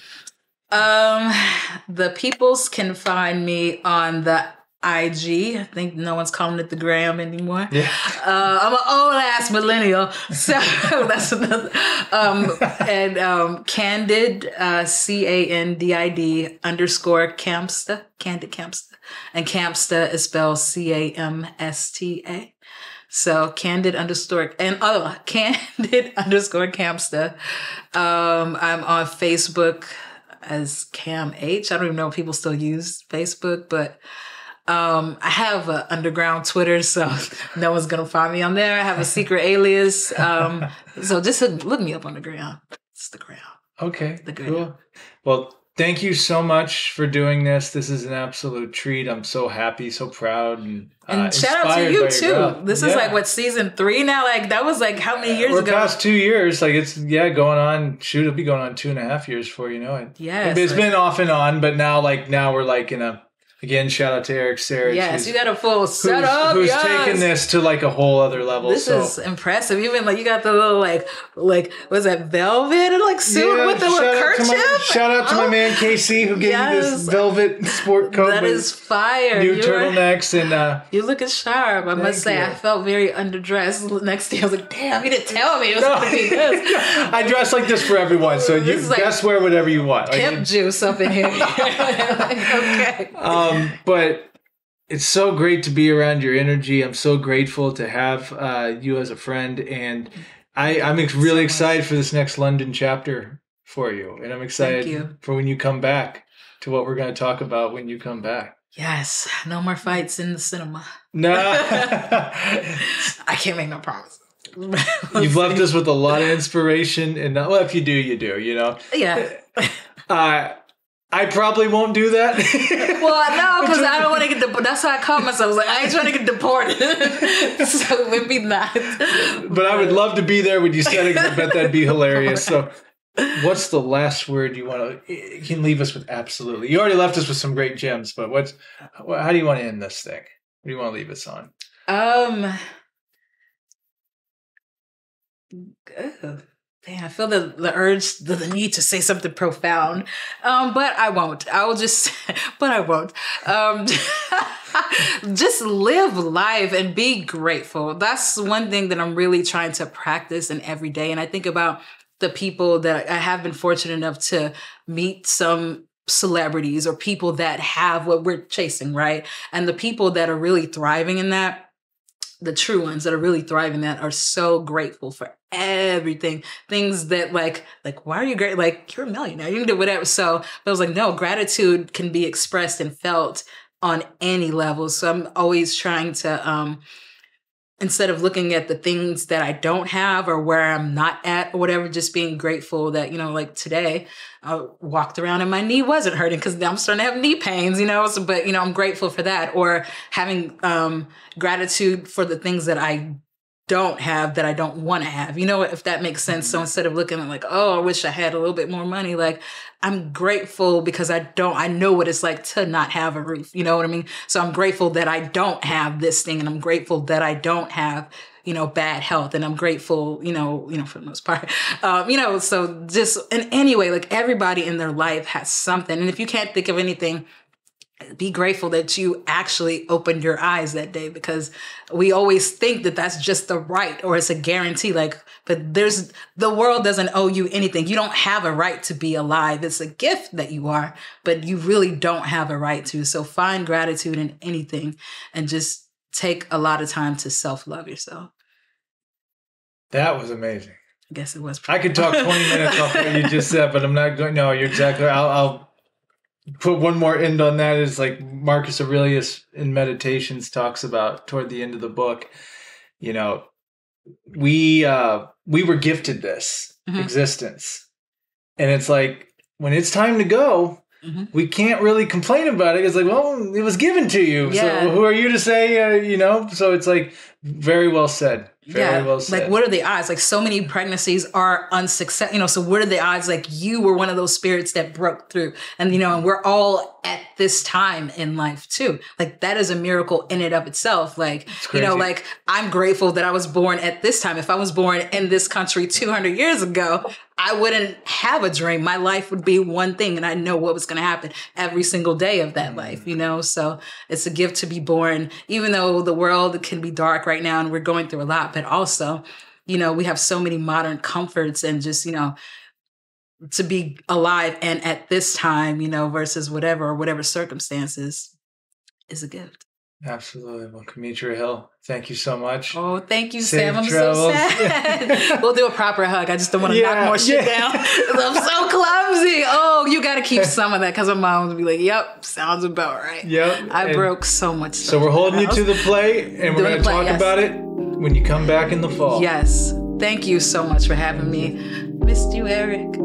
B: The peoples can find me on the IG. I think no one's calling it the gram anymore. Yeah. I'm an old ass millennial, so that's another. And Candid, CANDID _Campsta, Candid Campsta, and Campsta is spelled CAMSTA. So Candid _Campsta. I'm on Facebook as Cam H. I don't even know if people still use Facebook, but I have an underground Twitter, so no one's going to find me on there. I have a secret alias. So just look me up on the ground. It's the ground.
A: Okay, cool. Well, thank you so much for doing this. This is an absolute treat. I'm so happy, so proud. And
B: shout out to you too. This is like, what, season 3 now? Like, that was like how many years ago?
A: Past 2 years. Like, it's, going on, it'll be going on 2.5 years before you know it.
B: Yeah.
A: It's been off and on, but now we're like in a, again, shout out to Eric Sarich.
B: Yes, you got a full setup.
A: Who's taken this to like a whole other level.
B: This is impressive. Even like, you got the little like what's that, velvet and like suit with the little kerchief?
A: Shout out to my man Casey, who gave me this velvet sport coat.
B: That is fire.
A: New turtlenecks and
B: you're looking sharp. I must say, I felt very underdressed next day. I was like, damn, you didn't tell me it was going to be this.
A: I dress like this for everyone, so you best wear whatever you want.
B: Pimp juice up in here. Okay.
A: But it's so great to be around your energy. I'm so grateful to have you as a friend, and I'm really excited for this next London chapter for you. And I'm excited for when you come back to what we're going to talk about when you come back.
B: Yes, no more fights in the cinema.
A: No,
B: I can't make no promises.
A: You've left us with a lot of inspiration, and if you do, you do.
B: Yeah.
A: I probably won't do that.
B: Well, no, because I don't want to get deported. That's how I call myself. I was like, I ain't trying to get deported. So maybe not.
A: But I would love to be there when you said it, because I bet that'd be hilarious. So what's the last word you want to... You can leave us with absolutely. You already left us with some great gems, but how do you want to end this thing? What do you want to leave us on?
B: Damn, I feel the urge, the need to say something profound, but I won't. But I won't. Just live life and be grateful. That's one thing that I'm really trying to practice in every day. And I think about the people that I have been fortunate enough to meet, some celebrities or people that have what we're chasing, right? And the people that are really thriving in that, the true ones that are really thriving that are so grateful for everything. Things that like, why are you great? Like, you're a millionaire, you can do whatever. So, but I was like, no, gratitude can be expressed and felt on any level. So I'm always trying to, instead of looking at the things that I don't have or where I'm not at or whatever, just being grateful that, like today I walked around and my knee wasn't hurting because I'm starting to have knee pains, So, but, I'm grateful for that, or having gratitude for the things that I don't have that I don't want to have. You know, if that makes sense. So instead of looking at like, oh, I wish I had a little bit more money, like I'm grateful because I know what it's like to not have a roof. You know what I mean? So I'm grateful that I don't have this thing, and I'm grateful that I don't have, you know, bad health. And I'm grateful, you know, for the most part, you know, so just in any way, like everybody in their life has something. And if you can't think of anything, be grateful that you actually opened your eyes that day, because we always think that that's just the right, or it's a guarantee. Like, but the world doesn't owe you anything. You don't have a right to be alive. It's a gift that you are, but you really don't have a right to. So find gratitude in anything, and just take a lot of time to self-love yourself.
A: That was amazing.
B: I guess it was.
A: I could talk 20 minutes off what you just said, but I'm not going. No, you're exactly. I'll put one more end on that. Is like Marcus Aurelius in Meditations talks about toward the end of the book. You know, we were gifted this existence, and it's like when it's time to go, we can't really complain about it. It's like, well, it was given to you, so who are you to say? You know, so it's like very well said. Very well said.
B: Like, what are the odds? Like, so many pregnancies are unsuccessful. You know, so what are the odds? Like, you were one of those spirits that broke through, and you know, and we're all at this time in life too. Like, that is a miracle in and of itself. Like, you know, like I'm grateful that I was born at this time. If I was born in this country 200 years ago, I wouldn't have a dream. My life would be one thing, and I know what was going to happen every single day of that life, you know? So it's a gift to be born, even though the world can be dark right now and we're going through a lot, but also, you know, we have so many modern comforts, and just, you know, to be alive and at this time, you know, versus whatever circumstances is a gift.
A: Absolutely. Well, Cametria Hill, thank you so much.
B: Oh, thank you,
A: Safe
B: Sam. I'm
A: travels.
B: so sad. We'll do a proper hug. I just don't want to knock more shit down. I'm so clumsy. Oh, you got to keep some of that, because my mom would be like, yep, sounds about right.
A: Yep.
B: I broke so much stuff.
A: So we're holding you to the plate, and we're going to talk about it when you come back in the fall.
B: Yes. Thank you so much for having me. Missed you, Eric.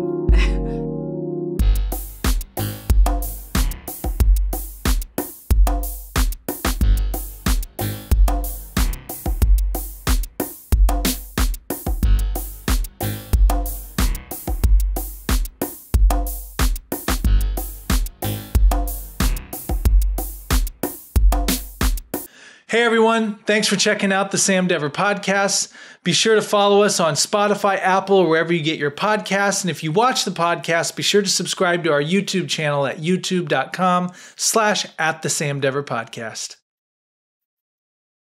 A: Hey everyone, thanks for checking out the Sam Dever podcast. Be sure to follow us on Spotify, Apple, or wherever you get your podcasts. And if you watch the podcast, be sure to subscribe to our YouTube channel at youtube.com/@the Sam Dever podcast.